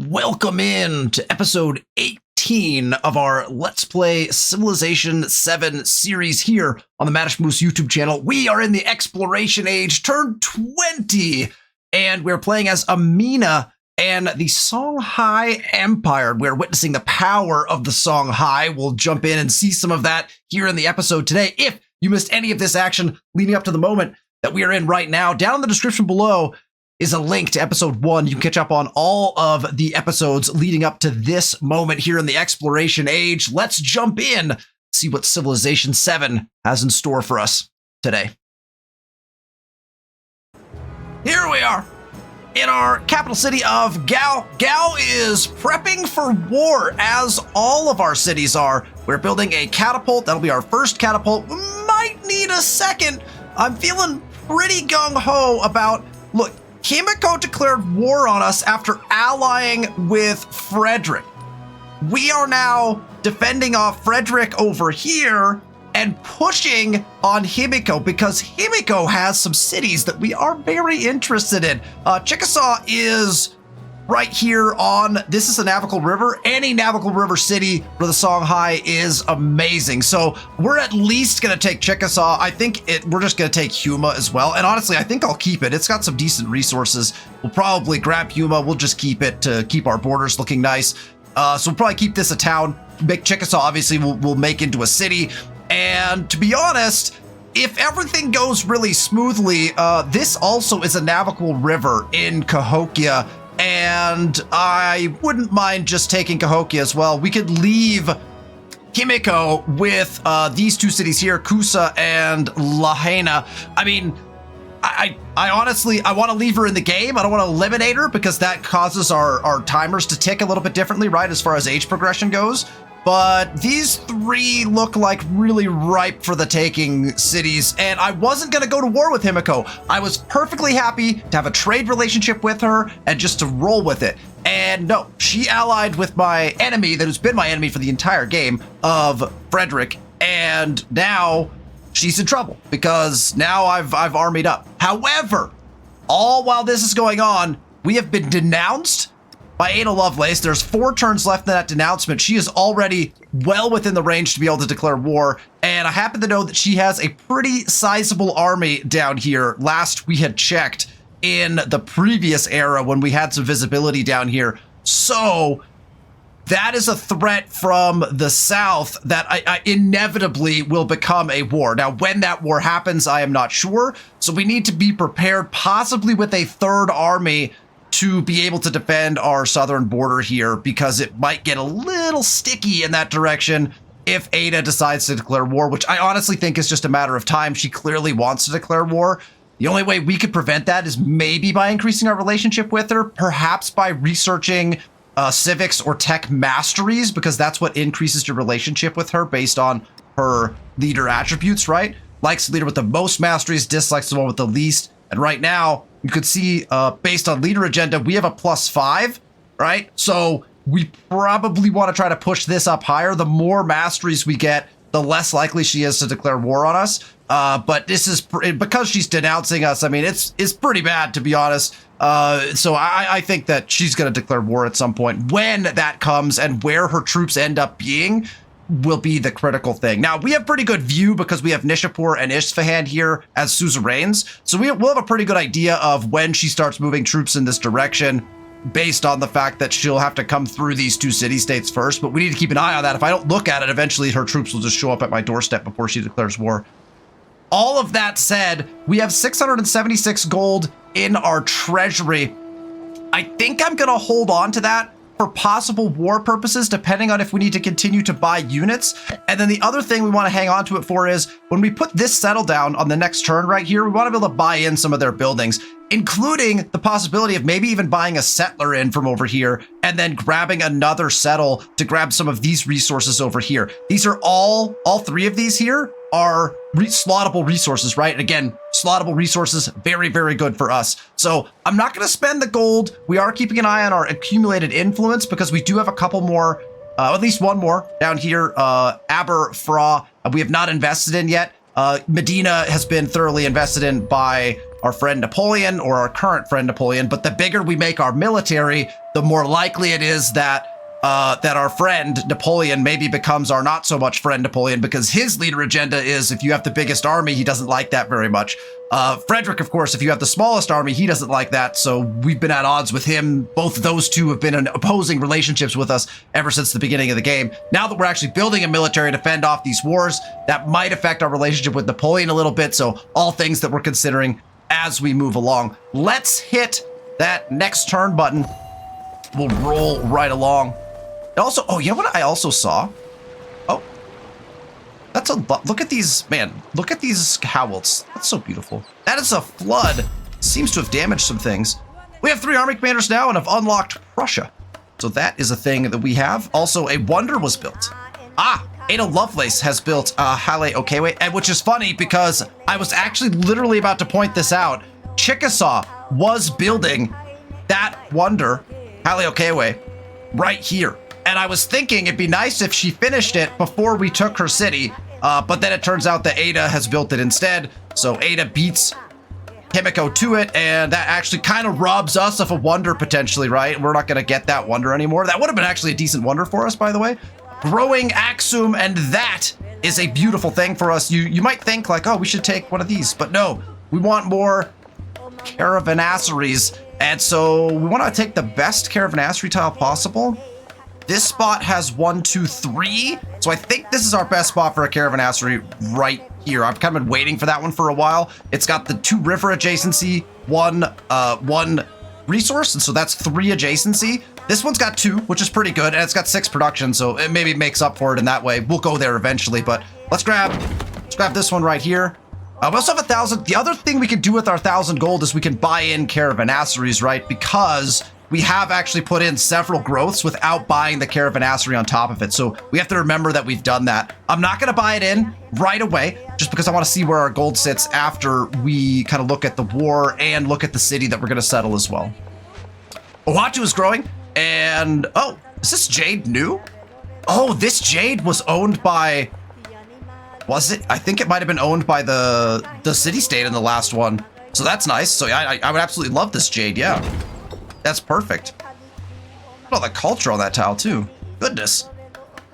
Welcome in to episode 18 of our Let's Play Civilization 7 series here on the Manish Moose YouTube channel. We are in the exploration age, turn 20, and we're playing as Amina and the Songhai Empire. We're witnessing the power of the Songhai. We'll jump in and see some of that here in the episode today. If you missed any of this action leading up to the moment that we are in right now, down in the description below is a link to episode 1. You can catch up on all of the episodes leading up to this moment here in the exploration age. Let's jump in, see what Civilization 7 has in store for us today. Here we are in our capital city of Gao. Gao is prepping for war, as all of our cities are. We're building a catapult. That'll be our first catapult. We might need a second. I'm feeling pretty gung-ho about, look, Himiko declared war on us after allying with Frederick. We are now defending off Frederick over here and pushing on Himiko because Himiko has some cities that we are very interested in. Chickasaw is right here on, this is a navigable river. Any navigable river city for the Songhai is amazing. So we're at least going to take Chickasaw. I think we're just going to take Huma as well. And honestly, I think I'll keep it. It's got some decent resources. We'll probably grab Huma. We'll just keep it to keep our borders looking nice. So we'll probably keep this a town. Make Chickasaw, obviously, we'll make into a city. And to be honest, if everything goes really smoothly, this also is a navigable river in Cahokia. And I wouldn't mind just taking Cahokia as well. We could leave Himiko with these two cities here, Kusa and Lahaina. I mean, I honestly, I want to leave her in the game. I don't want to eliminate her because that causes our timers to tick a little bit differently, right, as far as age progression goes. But these three look like really ripe for the taking cities, and I wasn't going to go to war with Himiko. I was perfectly happy to have a trade relationship with her and just to roll with it. And no, she allied with my enemy that has been my enemy for the entire game of Frederick, and now she's in trouble because now I've armied up. However, all while this is going on, we have been denounced by Ada Lovelace. There's 4 turns left in that denouncement. She is already well within the range to be able to declare war. And I happen to know that she has a pretty sizable army down here. Last we had checked in the previous era when we had some visibility down here. So that is a threat from the south that I inevitably will become a war. Now, when that war happens, I am not sure. So we need to be prepared, possibly with a 3rd army to be able to defend our southern border here, because it might get a little sticky in that direction if Ada decides to declare war, which I honestly think is just a matter of time. She clearly wants to declare war. The only way we could prevent that is maybe by increasing our relationship with her, perhaps by researching civics or tech masteries, because that's what increases your relationship with her based on her leader attributes, right? Likes the leader with the most masteries, dislikes the one with the least. And right now, you could see, based on leader agenda, we have a +5, right? So we probably want to try to push this up higher. The more masteries we get, the less likely she is to declare war on us. But this is, because she's denouncing us, I mean, it's pretty bad, to be honest. So I think that she's going to declare war at some point. When that comes and where her troops end up being will be the critical thing. Now, we have pretty good view because we have Nishapur and Isfahan here as suzerains. So we'll have a pretty good idea of when she starts moving troops in this direction based on the fact that she'll have to come through these 2 city-states first. But we need to keep an eye on that. If I don't look at it, eventually her troops will just show up at my doorstep before she declares war. All of that said, we have 676 gold in our treasury. I think I'm going to hold on to that for possible war purposes, depending on if we need to continue to buy units. And then the other thing we want to hang on to it for is when we put this settle down on the next turn right here, we want to be able to buy in some of their buildings, including the possibility of maybe even buying a settler in from over here and then grabbing another settle to grab some of these resources over here. These are all 3 of these here are slottable resources, right? And again, slottable resources, very, very good for us. So I'm not going to spend the gold. We are keeping an eye on our accumulated influence because we do have a couple more, at least one more down here, Aber Fra, we have not invested in yet. Medina has been thoroughly invested in by our friend Napoleon, or our current friend Napoleon, but the bigger we make our military, the more likely it is that that our friend Napoleon maybe becomes our not so much friend Napoleon, because his leader agenda is if you have the biggest army, he doesn't like that very much. Frederick, of course, if you have the smallest army, he doesn't like that. So we've been at odds with him. Both of those two have been in opposing relationships with us ever since the beginning of the game. Now that we're actually building a military to fend off these wars, that might affect our relationship with Napoleon a little bit. So all things that we're considering as we move along. Let's hit that next turn button. We'll roll right along. Also, oh, you know what I also saw? Oh, that's a look at these, man. Look at these howls. That's so beautiful. That is a flood. Seems to have damaged some things. We have 3 army commanders now and have unlocked Prussia. So that is a thing that we have. Also, a wonder was built. Ada Lovelace has built Haile Okewe, and which is funny because I was actually literally about to point this out. Chickasaw was building that wonder, Haile Okewe, right here. And I was thinking it'd be nice if she finished it before we took her city, but then it turns out that Ada has built it instead. So Ada beats Himiko to it, and that actually kind of robs us of a wonder potentially, right? We're not going to get that wonder anymore. That would have been actually a decent wonder for us, by the way. Growing Axum, and that is a beautiful thing for us. You might think like, oh, we should take one of these, but no, we want more caravanasseries, and so we want to take the best caravanassery tile possible. This spot has 1, 2, 3. So I think this is our best spot for a caravanassery right here. I've kind of been waiting for that one for a while. It's got the 2 river adjacency, one resource, and so that's 3 adjacency. This one's got 2, which is pretty good, and it's got 6 production, so it maybe makes up for it in that way. We'll go there eventually, but let's grab this one right here. We also have 1,000. The other thing we can do with our 1,000 gold is we can buy in caravanasseries, right? Because we have actually put in several growths without buying the caravanassery on top of it. So we have to remember that we've done that. I'm not going to buy it in right away, just because I want to see where our gold sits after we kind of look at the war and look at the city that we're going to settle as well. Oahu is growing, and oh, is this jade new? Oh, this jade was owned by, was it? I think it might have been owned by the city-state in the last one. So that's nice. So I would absolutely love this jade, yeah. That's perfect. Look at all the culture on that tile too. Goodness.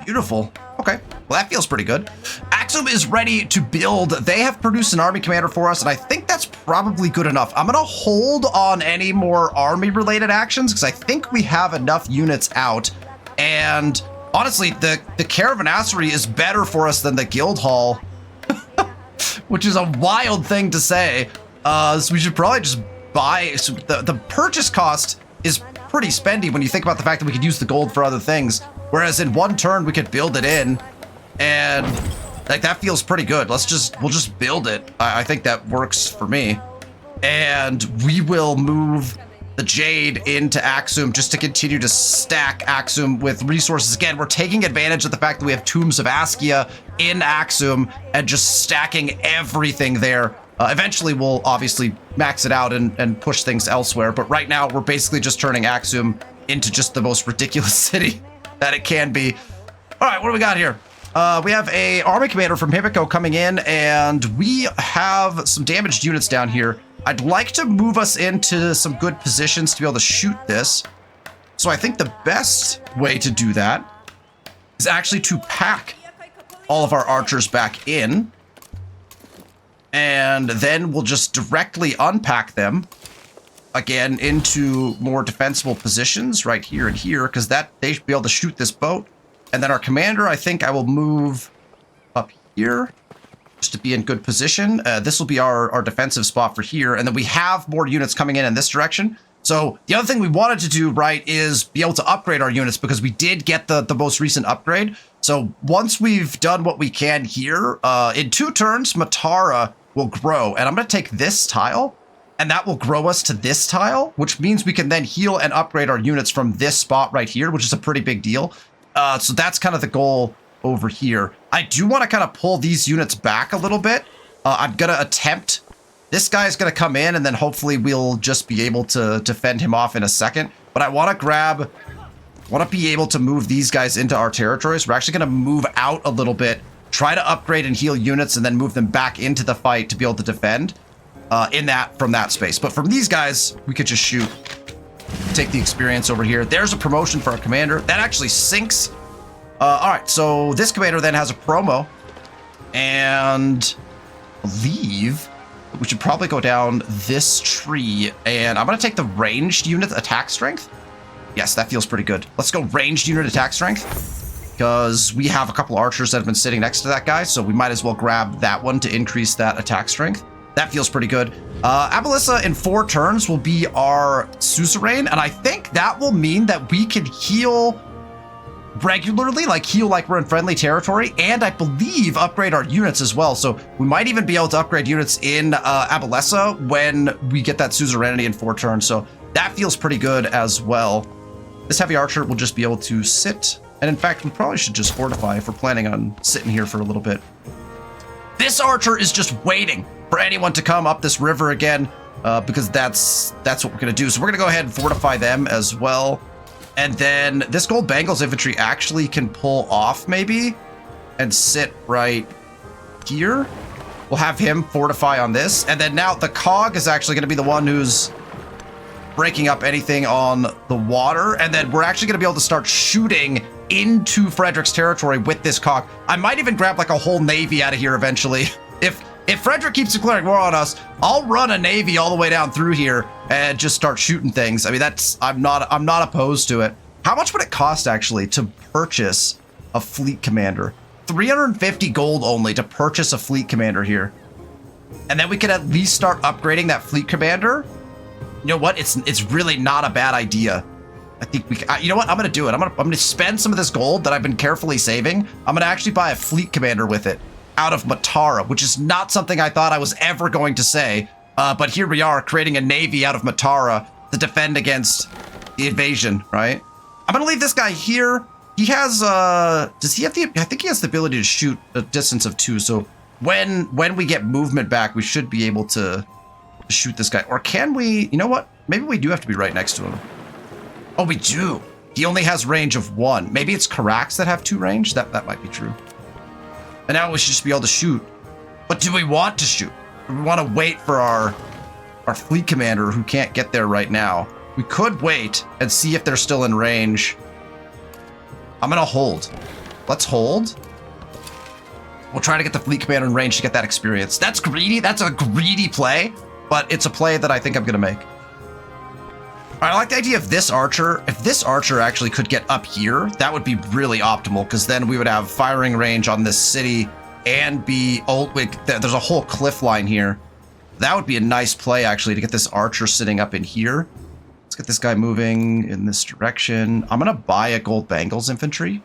Beautiful. Okay. Well, that feels pretty good. Axum is ready to build. They have produced an army commander for us, and I think that's probably good enough. I'm going to hold on any more army-related actions because I think we have enough units out. And honestly, the caravanassery is better for us than the guild hall, which is a wild thing to say. So we should probably just buy. So the purchase cost is pretty spendy when you think about the fact that we could use the gold for other things, whereas in one turn we could build it in, and like that feels pretty good. We'll just build it. I think that works for me, and we will move the jade into Axum just to continue to stack Axum with resources. Again, we're taking advantage of the fact that we have Tombs of Askia in Axum and just stacking everything there. Eventually, we'll obviously max it out and push things elsewhere, but right now, we're basically just turning Axum into just the most ridiculous city that it can be. All right, what do we got here? We have a army commander from Himiko coming in, and we have some damaged units down here. I'd like to move us into some good positions to be able to shoot this. So I think the best way to do that is actually to pack all of our archers back in, and then we'll just directly unpack them again into more defensible positions right here and here, because that they should be able to shoot this boat. And then our commander, I think I will move up here just to be in good position. This will be our defensive spot for here. And then we have more units coming in this direction. So the other thing we wanted to do, right, is be able to upgrade our units, because we did get the most recent upgrade. So once we've done what we can here, in 2 turns, Matara will grow. And I'm going to take this tile, and that will grow us to this tile, which means we can then heal and upgrade our units from this spot right here, which is a pretty big deal. So that's kind of the goal over here. I do want to kind of pull these units back a little bit. I'm going to attempt. This guy's going to come in, and then hopefully we'll just be able to fend him off in a second. But I want to be able to move these guys into our territories. We're actually going to move out a little bit, try to upgrade and heal units, and then move them back into the fight to be able to defend from that space. But from these guys, we could just shoot. take the experience over here. There's a promotion for our commander. That actually sinks. All right, so this commander then has a promo. And I believe we should probably go down this tree. And I'm going to take the ranged unit attack strength. Yes, that feels pretty good. Let's go ranged unit attack strength. Because we have a couple archers that have been sitting next to that guy. So we might as well grab that one to increase that attack strength. That feels pretty good. Abalissa in 4 turns will be our suzerain. And I think that will mean that we can heal regularly, like heal like we're in friendly territory, and I believe upgrade our units as well. So we might even be able to upgrade units in Abalissa when we get that suzerainty in 4 turns. So that feels pretty good as well. This heavy archer will just be able to sit, and in fact we probably should just fortify if we're planning on sitting here for a little bit. This archer is just waiting for anyone to come up this river again, because that's what we're gonna do. So we're gonna go ahead and fortify them as well. And then this gold Bengals infantry actually can pull off maybe and sit right here. We'll have him fortify on this. And then now the cog is actually going to be the one who's breaking up anything on the water. And then we're actually going to be able to start shooting into Frederick's territory with this cog. I might even grab like a whole navy out of here eventually. If Frederick keeps declaring war on us, I'll run a navy all the way down through here and just start shooting things. I mean, I'm not opposed to it. How much would it cost actually to purchase a fleet commander? 350 gold only to purchase a fleet commander here. And then we could at least start upgrading that fleet commander. You know what? It's really not a bad idea. I think you know what? I'm going to do it. I'm going to spend some of this gold that I've been carefully saving. I'm going to actually buy a fleet commander with it out of Matara, which is not something I thought I was ever going to say. But here we are creating a navy out of Matara to defend against the invasion, right? I'm going to leave this guy here. He has, does he have the, I think he has the ability to shoot a distance of 2. So when we get movement back, we should be able to shoot this guy. Or can we, you know what? Maybe we do have to be right next to him. Oh, we do. He only has range of 1. Maybe it's Karax that have 2 range. That might be true. And now we should just be able to shoot. But do we want to shoot? Do we want to wait for our fleet commander who can't get there right now? We could wait and see if they're still in range. I'm going to hold. Let's hold. We'll try to get the fleet commander in range to get that experience. That's greedy. That's a greedy play, but it's a play that I think I'm going to make. I like the idea of this archer. If this archer actually could get up here, that would be really optimal, because then we would have firing range on this city and be there's a whole cliff line here. That would be a nice play actually to get this archer sitting up in here. Let's get this guy moving in this direction. I'm gonna buy a gold Bengals infantry.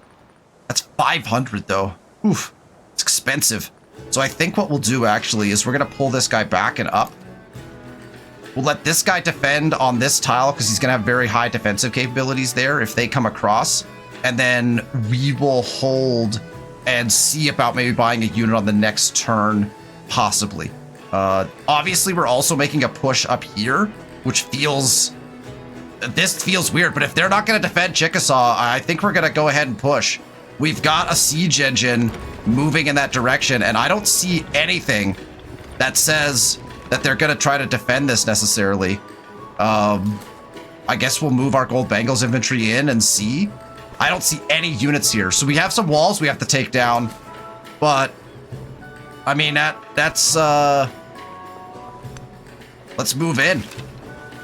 That's 500 though. Oof, it's expensive. So I think what we'll do actually is we're gonna pull this guy back and up. We'll let this guy defend on this tile because he's going to have very high defensive capabilities there if they come across. And then we will hold and see about maybe buying a unit on the next turn, possibly. Obviously, we're also making a push up here, which feels... This feels weird, but if they're not going to defend Chickasaw, I think we're going to go ahead and push. We've got a siege engine moving in that direction, and I don't see anything that says that they're going to try to defend this necessarily. I guess we'll move our gold Bengals infantry in and see. I don't see any units here. So we have some walls we have to take down. But, I mean, that's... Let's move in.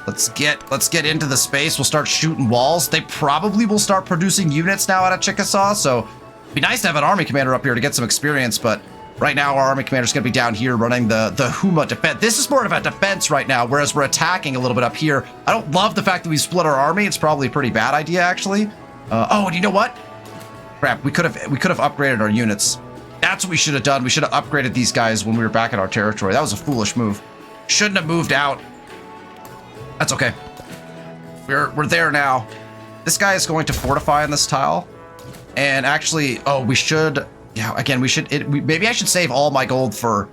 Let's get into the space. We'll start shooting walls. They probably will start producing units now out of Chickasaw. So it'd be nice to have an army commander up here to get some experience, but right now, our army commander is going to be down here running the Huma defense. This is more of a defense right now, whereas we're attacking a little bit up here. I don't love the fact that we split our army. It's probably a pretty bad idea, actually. Oh, and you know what? Crap, we could have upgraded our units. That's what we should have done. We should have upgraded these guys when we were back in our territory. That was a foolish move. Shouldn't have moved out. That's okay. We're there now. This guy is going to fortify on this tile. And actually, oh, we should... Yeah, again, maybe I should save all my gold for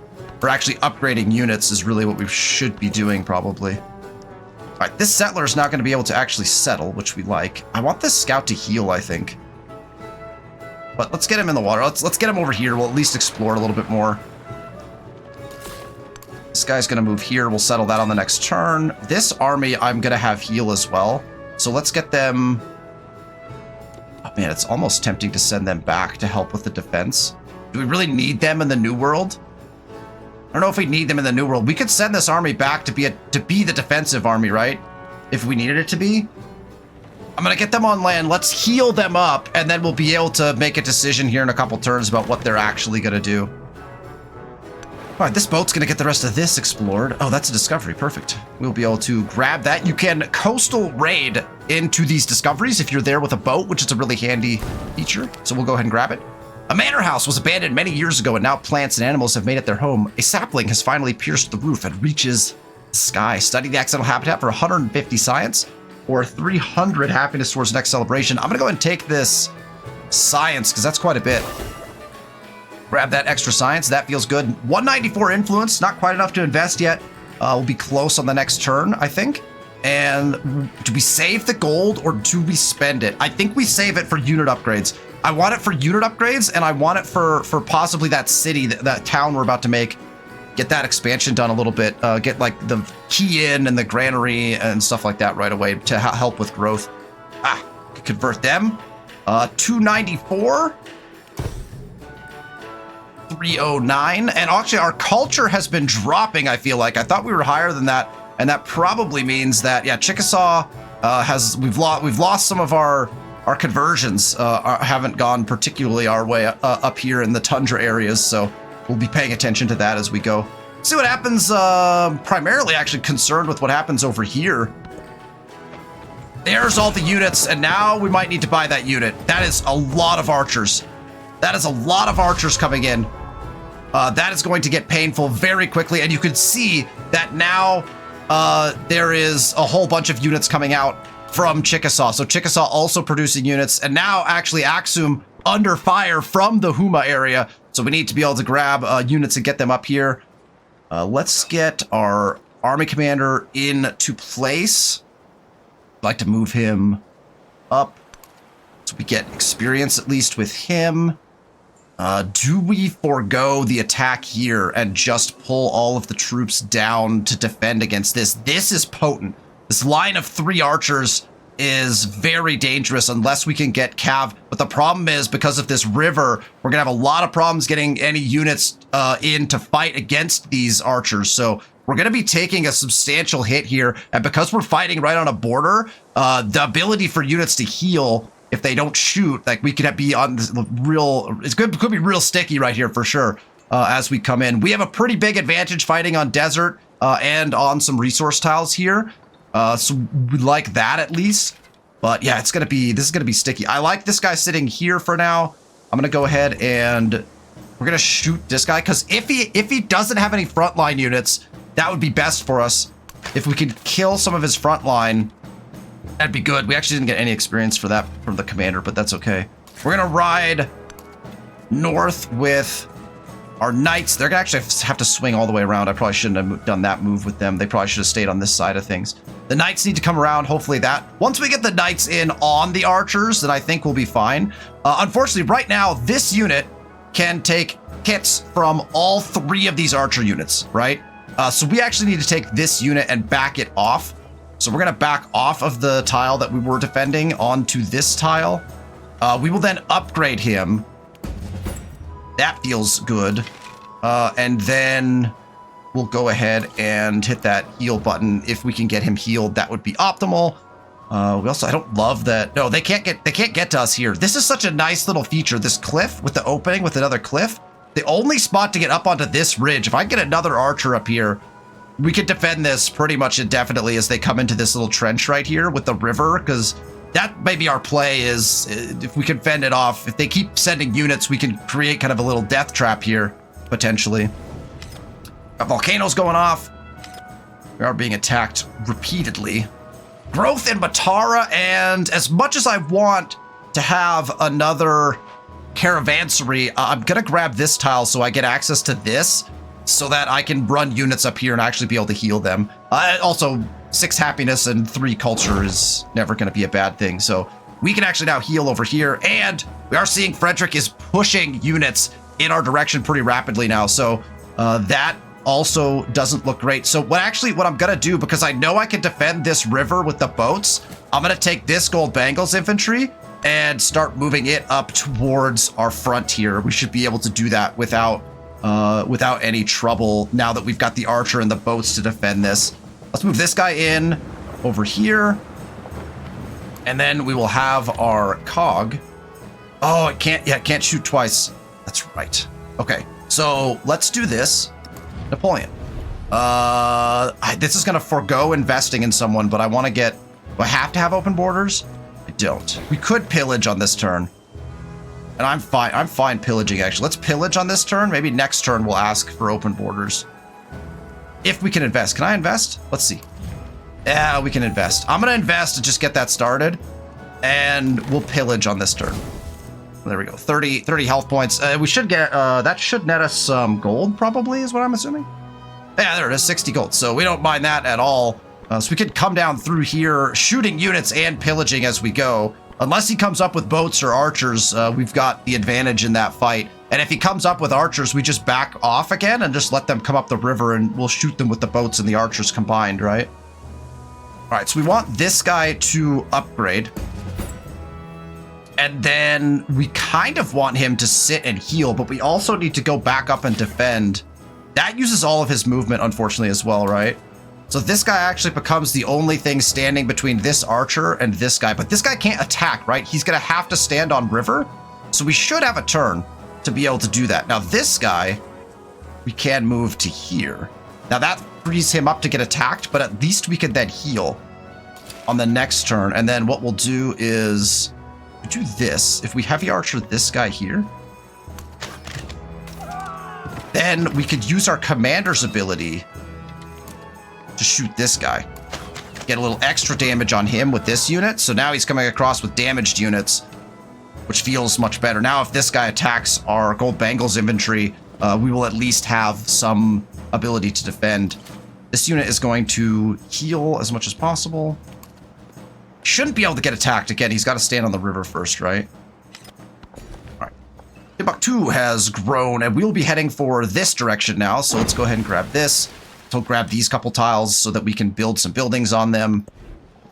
actually upgrading units is really what we should be doing, probably. All right, this settler is now going to be able to actually settle, which we like. I want this scout to heal, I think. But let's get him in the water. Let's get him over here. We'll at least explore a little bit more. This guy's going to move here. We'll settle that on the next turn. This army, I'm going to have heal as well. So let's get them... Oh man, it's almost tempting to send them back to help with the defense. Do we really need them in the New World? I don't know if we need them in the New World. We could send this army back to be the defensive army, right? If we needed it to be. I'm gonna get them on land. Let's heal them up, and then we'll be able to make a decision here in a couple turns about what they're actually gonna do. All right, this boat's gonna get the rest of this explored. Oh, that's a discovery, perfect. We'll be able to grab that. You can coastal raid into these discoveries if you're there with a boat, which is a really handy feature. So we'll go ahead and grab it. A manor house was abandoned many years ago, and now plants and animals have made it their home. A sapling has finally pierced the roof and reaches the sky. Study the accidental habitat for 150 science or 300 happiness towards next celebration. I'm gonna go ahead and take this science because that's quite a bit. Grab that extra science. That feels good. 194 influence, not quite enough to invest yet. We'll be close on the next turn, I think. And do we save the gold or do we spend it? I think we save it for unit upgrades. I want it for unit upgrades, and I want it for possibly that city, that town we're about to make. Get that expansion done a little bit. Get like the key in and the granary and stuff like that right away to help with growth. Convert them. 294. 309. And actually, our culture has been dropping, I feel like. I thought we were higher than that. And that probably means that, yeah, Chickasaw we've lost some of our conversions haven't gone particularly our way up here in the tundra areas, so we'll be paying attention to that as we go. See what happens, primarily actually concerned with what happens over here. There's all the units, and now we might need to buy that unit. That is a lot of archers. That is a lot of archers coming in. That is going to get painful very quickly, and you can see that now there is a whole bunch of units coming out from Chickasaw. So Chickasaw also producing units, and now actually Axum under fire from the Huma area. So we need to be able to grab units and get them up here. Let's get our army commander into place. I'd like to move him up so we get experience at least with him. Do we forego the attack here and just pull all of the troops down to defend against this? This is potent. This line of 3 archers is very dangerous unless we can get Cav. But the problem is, because of this river, we're going to have a lot of problems getting any units in to fight against these archers. So we're going to be taking a substantial hit here. And because we're fighting right on a border, the ability for units to heal if they don't shoot, like we could be on this real, could be real sticky right here for sure as we come in. We have a pretty big advantage fighting on desert and on some resource tiles here. So we like that at least. But yeah, this is gonna be sticky. I like this guy sitting here for now. I'm gonna go ahead and we're gonna shoot this guy, because if he doesn't have any frontline units, that would be best for us. If we could kill some of his frontline, that'd be good. We actually didn't get any experience for that from the commander, but that's okay. We're gonna ride north with our knights. They're gonna actually have to swing all the way around. I probably shouldn't have done that move with them. They probably should have stayed on this side of things. The knights need to come around. Hopefully once we get the knights in on the archers, then I think we'll be fine. Unfortunately, right now, this unit can take hits from all 3 of these archer units, right? So we actually need to take this unit and back it off. So we're gonna back off of the tile that we were defending onto this tile. We will then upgrade him. That feels good. And then we'll go ahead and hit that heal button. If we can get him healed, that would be optimal. I don't love that. No, they can't get to us here. This is such a nice little feature. This cliff with the opening with another cliff. The only spot to get up onto this ridge, if I get another archer up here, we could defend this pretty much indefinitely as they come into this little trench right here with the river, because that may be our play, is if we can fend it off. If they keep sending units, we can create kind of a little death trap here, potentially. Got volcanoes going off. We are being attacked repeatedly. Growth in Matara, and as much as I want to have another caravansary, I'm gonna grab this tile so I get access to this, so that I can run units up here and actually be able to heal them. Also, 6 happiness and 3 culture is never going to be a bad thing. So we can actually now heal over here. And we are seeing Frederick is pushing units in our direction pretty rapidly now. So that also doesn't look great. So what I'm gonna do, because I know I can defend this river with the boats, I'm gonna take this gold bangles infantry and start moving it up towards our front here. We should be able to do that without any trouble now that we've got the archer and the boats to defend this. Let's move this guy in over here. And then we will have our cog. Oh, it can't shoot twice. That's right. Okay, so let's do this. Napoleon. This is gonna forego investing in someone, but I want to get, do I have to have open borders? I don't. We could pillage on this turn. And I'm fine pillaging, actually. Let's pillage on this turn. Maybe next turn we'll ask for open borders. If we can invest. Can I invest? Let's see. Yeah, we can invest. I'm gonna invest to just get that started. And we'll pillage on this turn. There we go. 30 health points. We should get, that should net us some gold, probably, is what I'm assuming. Yeah, there it is, 60 gold. So we don't mind that at all. So we could come down through here, shooting units and pillaging as we go. Unless he comes up with boats or archers, we've got the advantage in that fight. And if he comes up with archers, we just back off again and just let them come up the river and we'll shoot them with the boats and the archers combined, right? All right, so we want this guy to upgrade. And then we kind of want him to sit and heal, but we also need to go back up and defend. That uses all of his movement, unfortunately, as well, right? So this guy actually becomes the only thing standing between this archer and this guy. But this guy can't attack, right? He's going to have to stand on river. So we should have a turn to be able to do that. Now, this guy, we can move to here. Now, that frees him up to get attacked, but at least we can then heal on the next turn. And then what we'll do is do this. If we heavy archer this guy here, then we could use our commander's ability to shoot this guy. Get a little extra damage on him with this unit. So now he's coming across with damaged units, which feels much better. Now, if this guy attacks our gold bangles infantry, we will at least have some ability to defend. This unit is going to heal as much as possible. Shouldn't be able to get attacked. Again, he's got to stand on the river first, right? All right. Timbuktu has grown, and we'll be heading for this direction now. So let's go ahead and grab this. So grab these couple tiles so that we can build some buildings on them.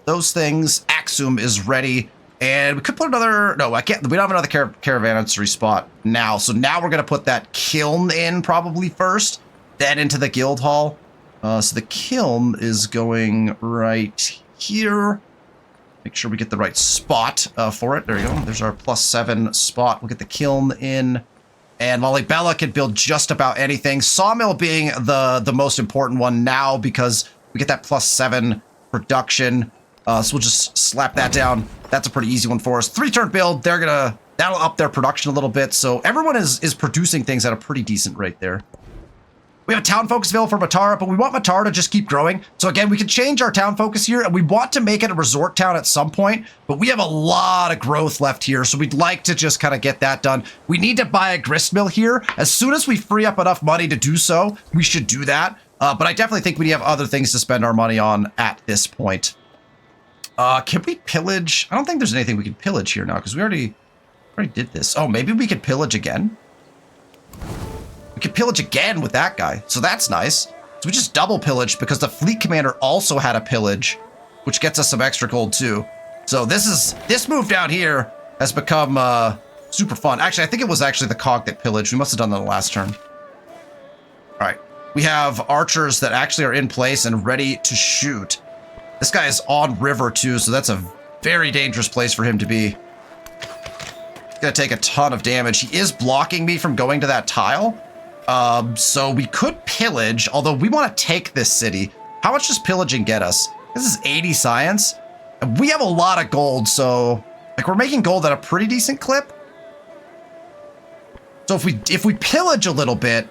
Those things. Axum is ready. And we could put another... No, I can't. We don't have another caravanserai spot now. So now we're going to put that kiln in probably first. Then into the guild hall. So the kiln is going right here. Make sure we get the right spot for it. There we go. There's our +7 spot. We'll get the kiln in. And Lalibela can build just about anything. Sawmill being the most important one now because we get that +7 production. So we'll just slap that down. That's a pretty easy one for us. 3-turn build. That'll up their production a little bit. So everyone is producing things at a pretty decent rate there. We have a town focus available for Matara, but we want Matara to just keep growing. So again, we can change our town focus here, and we want to make it a resort town at some point, but we have a lot of growth left here, so we'd like to just kind of get that done. We need to buy a grist mill here. As soon as we free up enough money to do so, we should do that. But I definitely think we have other things to spend our money on at this point. Can we pillage? I don't think there's anything we can pillage here now, because we already did this. Oh, maybe we could pillage again? We can pillage again with that guy, so that's nice. So we just double pillaged because the fleet commander also had a pillage, which gets us some extra gold too. So this move down here has become super fun. Actually, I think it was actually the cog that pillaged. We must have done that the last turn. All right, we have archers that actually are in place and ready to shoot. This guy is on river too, so that's a very dangerous place for him to be. He's gonna take a ton of damage. He is blocking me from going to that tile. So we could pillage, although we want to take this city. How much does pillaging get us? This is 80 science. And we have a lot of gold, so like we're making gold at a pretty decent clip. So if we pillage a little bit,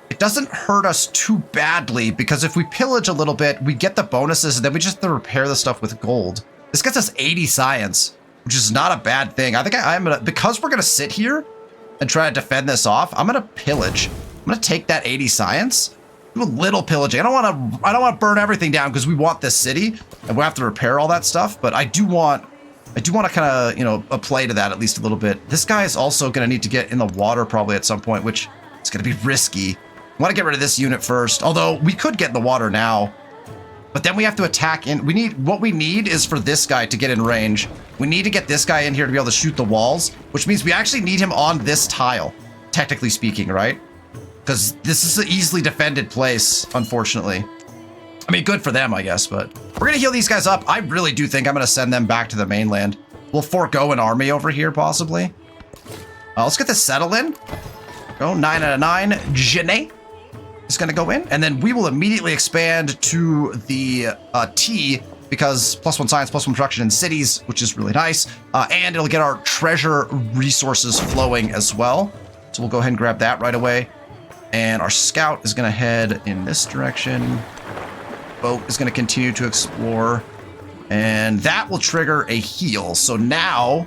it doesn't hurt us too badly, because if we pillage a little bit, we get the bonuses, and then we just have to repair the stuff with gold. This gets us 80 science, which is not a bad thing. I think I'm gonna, because we're gonna sit here and try to defend this off, I'm gonna pillage. I'm gonna take that 80 science, do a little pillaging. I don't want to burn everything down because we want this city and we'll have to repair all that stuff. But I do want to kind of play to that at least a little bit. This guy is also gonna need to get in the water probably at some point, which is gonna be risky. I want to get rid of this unit first, although we could get in the water now. But then we have to attack in. What we need is for this guy to get in range. We need to get this guy in here to be able to shoot the walls, which means we actually need him on this tile, technically speaking, right? Because this is an easily defended place, unfortunately. I mean, good for them, I guess, but we're going to heal these guys up. I really do think I'm going to send them back to the mainland. We'll forego an army over here, possibly. Let's get this settle in. Go 9 out of 9. Genet is going to go in, and then we will immediately expand to the T, because +1 science, +1 production in cities, which is really nice, and it'll get our treasure resources flowing as well. So we'll go ahead and grab that right away. And our scout is going to head in this direction. Boat is going to continue to explore, and that will trigger a heal. So now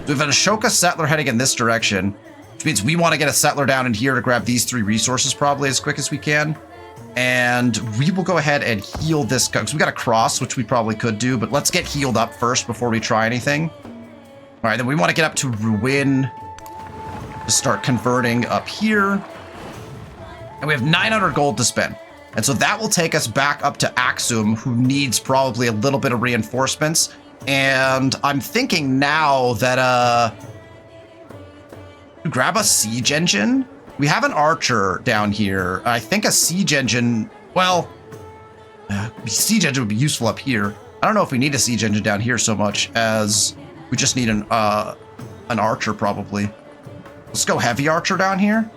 we have an Ashoka settler heading in this direction, which means we want to get a settler down in here to grab these 3 resources probably as quick as we can. And we will go ahead and heal this guy, because we got a cross, which we probably could do, but let's get healed up first before we try anything. All right, then we want to get up to Ruin to start converting up here. And we have 900 gold to spend. And so that will take us back up to Axum, who needs probably a little bit of reinforcements. And I'm thinking now that, grab a siege engine. We have an archer down here. I think a siege engine, well, siege engine would be useful up here. I don't know if we need a siege engine down here so much as we just need an archer probably. Let's go heavy archer down here.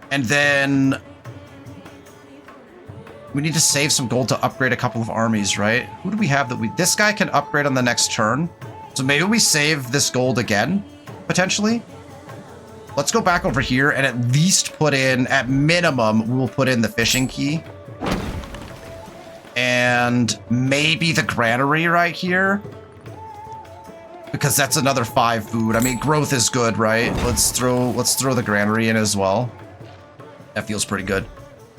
And then we need to save some gold to upgrade a couple of armies, right? Who do we have that this guy can upgrade on the next turn. So maybe we save this gold again, potentially. Let's go back over here and at least put in, at minimum, we will put in the fishing key. And maybe the granary right here. Because that's another 5 food. I mean, growth is good, right? Let's throw the granary in as well. That feels pretty good.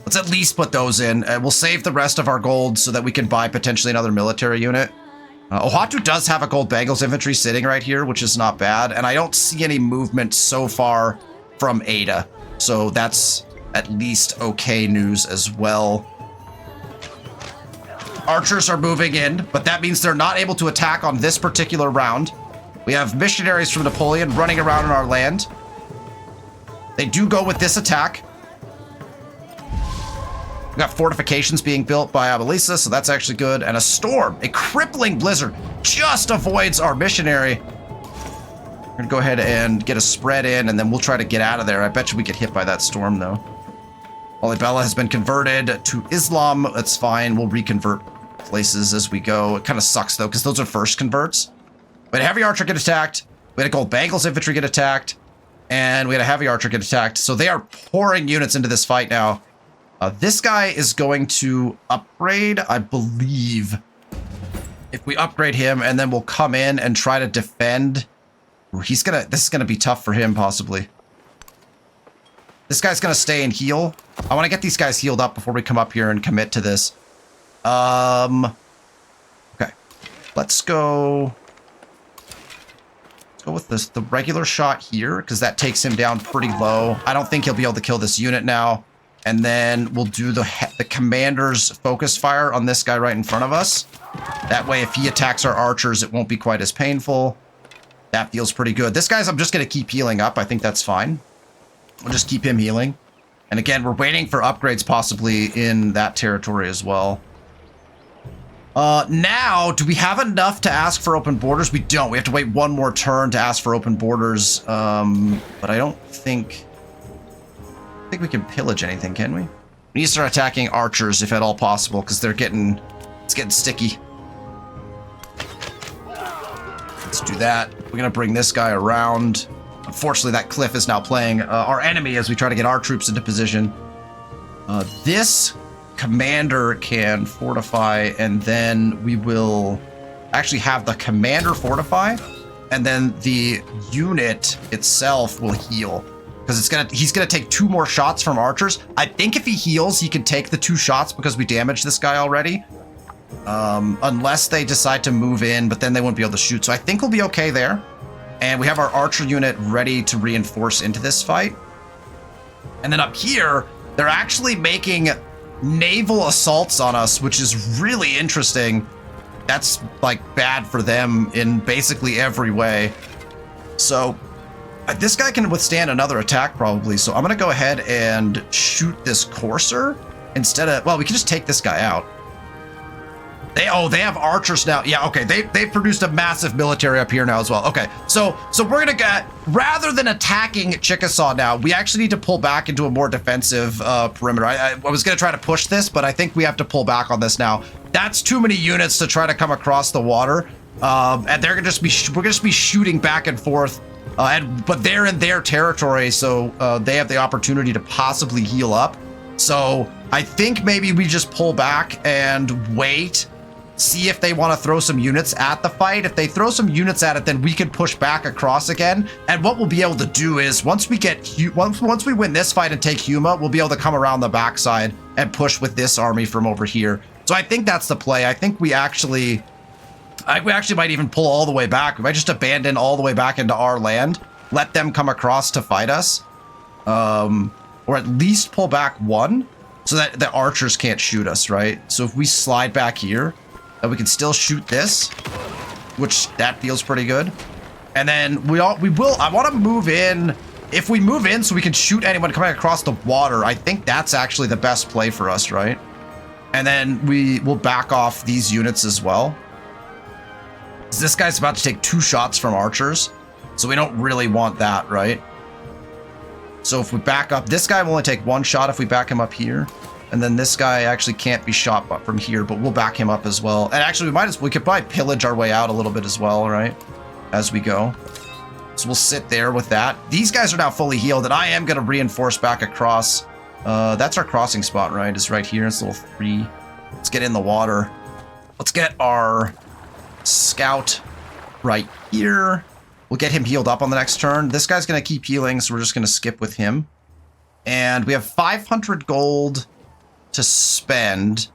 Let's at least put those in. We'll save the rest of our gold so that we can buy potentially another military unit. Ohatu does have a gold Bangles infantry sitting right here, which is not bad. And I don't see any movement so far from Ada. So that's at least okay news as well. Archers are moving in, but that means they're not able to attack on this particular round. We have missionaries from Napoleon running around in our land. They do go with this attack. We got fortifications being built by Abelisa, so that's actually good. And a storm, a crippling blizzard, just avoids our missionary. We're gonna go ahead and get a spread in, and then we'll try to get out of there. I bet you we get hit by that storm, though. Olibella has been converted to Islam. That's fine. We'll reconvert places as we go. It kind of sucks, though, because those are first converts. We had a heavy archer get attacked. We had a gold Bangles infantry get attacked. And we had a heavy archer get attacked. So they are pouring units into this fight now. This guy is going to upgrade, I believe. If we upgrade him, and then we'll come in and try to defend. This is gonna be tough for him, possibly. This guy's gonna stay and heal. I want to get these guys healed up before we come up here and commit to this. Okay. Let's go with the regular shot here, because that takes him down pretty low. I don't think he'll be able to kill this unit now. And then we'll do the commander's focus fire on this guy right in front of us. That way, if he attacks our archers, it won't be quite as painful. That feels pretty good. This guy's, I'm just going to keep healing up. I think that's fine. We'll just keep him healing. And again, we're waiting for upgrades possibly in that territory as well. Now, do we have enough to ask for open borders? We don't. We have to wait one more turn to ask for open borders. But I don't think we can pillage anything, can we? We need to start attacking archers if at all possible, because it's getting sticky. Let's do that. We're gonna bring this guy around. Unfortunately, that cliff is now playing our enemy as we try to get our troops into position. This commander can fortify, and then we will actually have the commander fortify, and then the unit itself will heal. Because he's gonna take 2 more shots from archers. I think if he heals, he can take the 2 shots because we damaged this guy already. Unless they decide to move in, but then they won't be able to shoot. So I think we'll be okay there. And we have our archer unit ready to reinforce into this fight. And then up here, they're actually making naval assaults on us, which is really interesting. That's like bad for them in basically every way. So this guy can withstand another attack probably. So I'm going to go ahead and shoot this courser instead of, well, we can just take this guy out. They have archers now. Yeah, okay. They've produced a massive military up here now as well. Okay, so we're gonna get, rather than attacking Chickasaw now, we actually need to pull back into a more defensive perimeter. I was gonna try to push this, but I think we have to pull back on this now. That's too many units to try to come across the water, and they're gonna just be we're gonna just be shooting back and forth, but they're in their territory, so they have the opportunity to possibly heal up. So I think maybe we just pull back and wait. See if they want to throw some units at the fight. If they throw some units at it, then we can push back across again. And what we'll be able to do is once we win this fight and take Huma, we'll be able to come around the backside and push with this army from over here. So I think that's the play. I think we actually might even pull all the way back. We might just abandon all the way back into our land, let them come across to fight us, or at least pull back one so that the archers can't shoot us, right? So if we slide back here, and we can still shoot this, which that feels pretty good. And then I want to move in. If we move in so we can shoot anyone coming across the water, I think that's actually the best play for us, right? And then we will back off these units as well. This guy's about to take 2 shots from archers, so we don't really want that, right? So if we back up, this guy will only take 1 shot if we back him up here. And then this guy actually can't be shot from here, but we'll back him up as well. And actually, we could probably pillage our way out a little bit as well, right? As we go. So we'll sit there with that. These guys are now fully healed, and I am going to reinforce back across. That's our crossing spot, right? Is right here. It's level 3. Let's get in the water. Let's get our scout right here. We'll get him healed up on the next turn. This guy's going to keep healing, so we're just going to skip with him. And we have 500 gold to spend.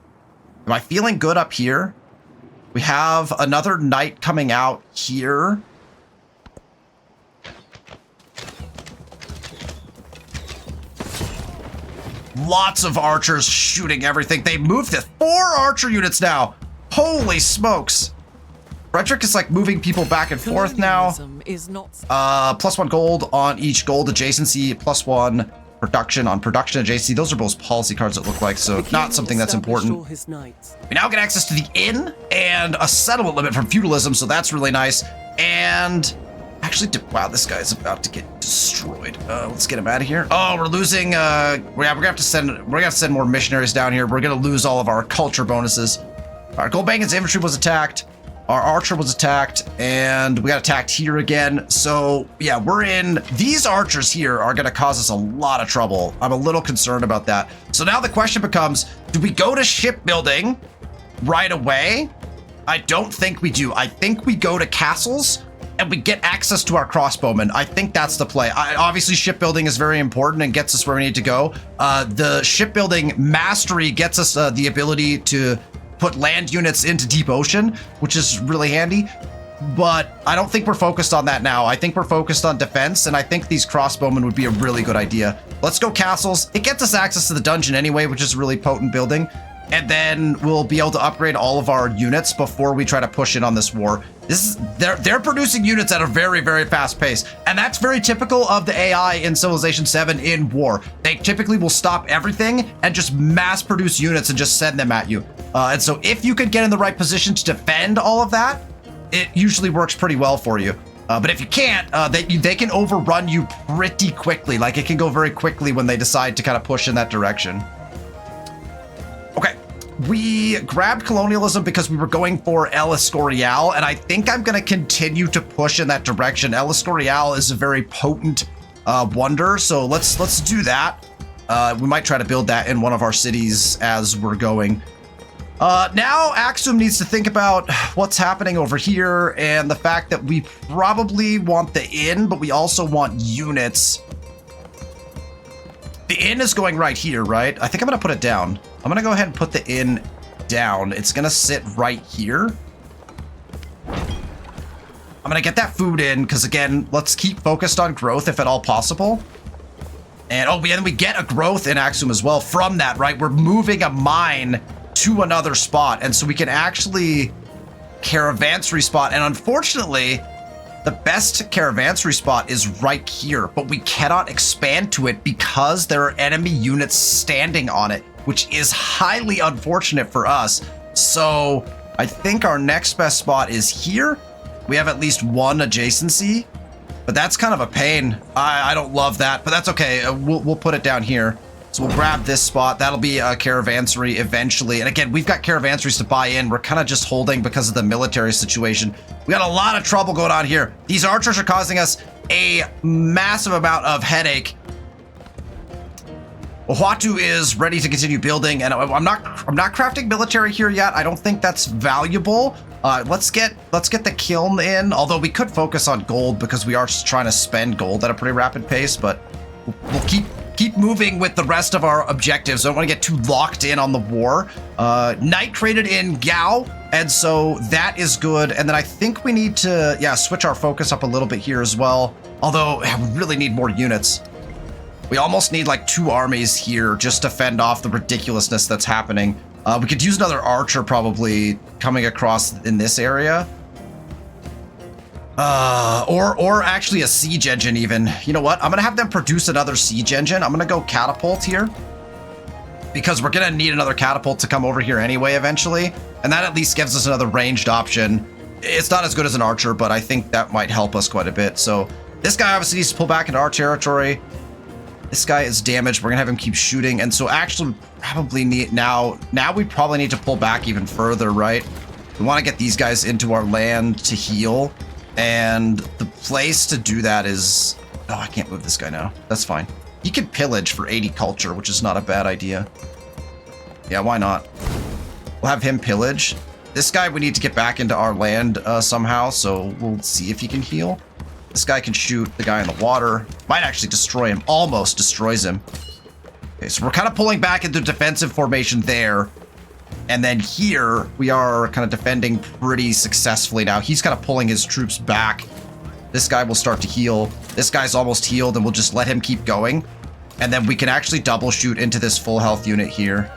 Am I feeling good up here? We have another knight coming out here. Lots of archers shooting everything. They moved to 4 archer units now. Holy smokes. Frederick is like moving people back and forth now. +1 gold on each gold adjacency, +1 production on production adjacency. Those are both policy cards that look like, so not something that's important. We now get access to the inn and a settlement limit from feudalism, so that's really nice. And actually, wow, this guy's about to get destroyed. Let's get him out of here. Oh, we're losing. We're gonna have to send more missionaries down here. We're gonna lose all of our culture bonuses. Our gold bacon's infantry was attacked. Our archer was attacked, and we got attacked here again. So yeah, we're in. These archers here are going to cause us a lot of trouble. I'm a little concerned about that. So now the question becomes, do we go to shipbuilding right away? I don't think we do. I think we go to castles and we get access to our crossbowmen. I think that's the play. Obviously, shipbuilding is very important and gets us where we need to go. The shipbuilding mastery gets us the ability to put land units into deep ocean, which is really handy. But I don't think we're focused on that now. I think we're focused on defense, and I think these crossbowmen would be a really good idea. Let's go castles. It gets us access to the dungeon anyway, which is a really potent building. And then we'll be able to upgrade all of our units before we try to push in on this war. They're producing units at a very, very fast pace. And that's very typical of the AI in Civilization 7 in war. They typically will stop everything and just mass produce units and just send them at you. And so if you can get in the right position to defend all of that, it usually works pretty well for you. But if you can't, they can overrun you pretty quickly. Like, it can go very quickly when they decide to kind of push in that direction. Okay, we grabbed colonialism because we were going for El Escorial, and I think I'm going to continue to push in that direction. El Escorial is a very potent wonder, so let's do that. We might try to build that in one of our cities as we're going. Now Axum needs to think about what's happening over here and the fact that we probably want the inn, but we also want units. The inn is going right here, right? I think I'm going to put it down. I'm going to go ahead and put the inn down. It's going to sit right here. I'm going to get that food in because, again, let's keep focused on growth if at all possible. And and we get a growth in Axum as well from that, right? We're moving a mine to another spot. And so we can actually caravanserai spot. And unfortunately, the best caravanserai spot is right here, but we cannot expand to it because there are enemy units standing on it, which is highly unfortunate for us. So I think our next best spot is here. We have at least one adjacency, but that's kind of a pain. I don't love that, but that's okay. We'll put it down here. So we'll grab this spot. That'll be a caravanserai eventually. And again, we've got caravanserais to buy in. We're kind of just holding because of the military situation. We got a lot of trouble going on here. These archers are causing us a massive amount of headache. Ohuatu is ready to continue building, and I'm not crafting military here yet. I don't think that's valuable. Let's get the kiln in, although we could focus on gold because we are trying to spend gold at a pretty rapid pace, but we'll keep moving with the rest of our objectives. I don't want to get too locked in on the war. Night created in Gao, and so that is good. And then I think we need to, switch our focus up a little bit here as well. Although we really need more units. We almost need like 2 armies here just to fend off the ridiculousness that's happening. We could use another archer probably coming across in this area. Or actually a siege engine even. You know what? I'm gonna have them produce another siege engine. I'm gonna go catapult here because we're gonna need another catapult to come over here anyway eventually. And that at least gives us another ranged option. It's not as good as an archer, but I think that might help us quite a bit. So this guy obviously needs to pull back into our territory. This guy is damaged. We're gonna have him keep shooting. And so actually probably need now we probably need to pull back even further, right? We want to get these guys into our land to heal. And the place to do that is, oh, I can't move this guy now. That's fine. He can pillage for 80 culture, which is not a bad idea. Yeah, why not? We'll have him pillage. This guy we need to get back into our land somehow, so we'll see if he can heal. This guy can shoot the guy in the water. Might actually destroy him. Almost destroys him. Okay, so we're kind of pulling back into defensive formation there. And then here, we are kind of defending pretty successfully now. He's kind of pulling his troops back. This guy will start to heal. This guy's almost healed, and we'll just let him keep going. And then we can actually double shoot into this full health unit here.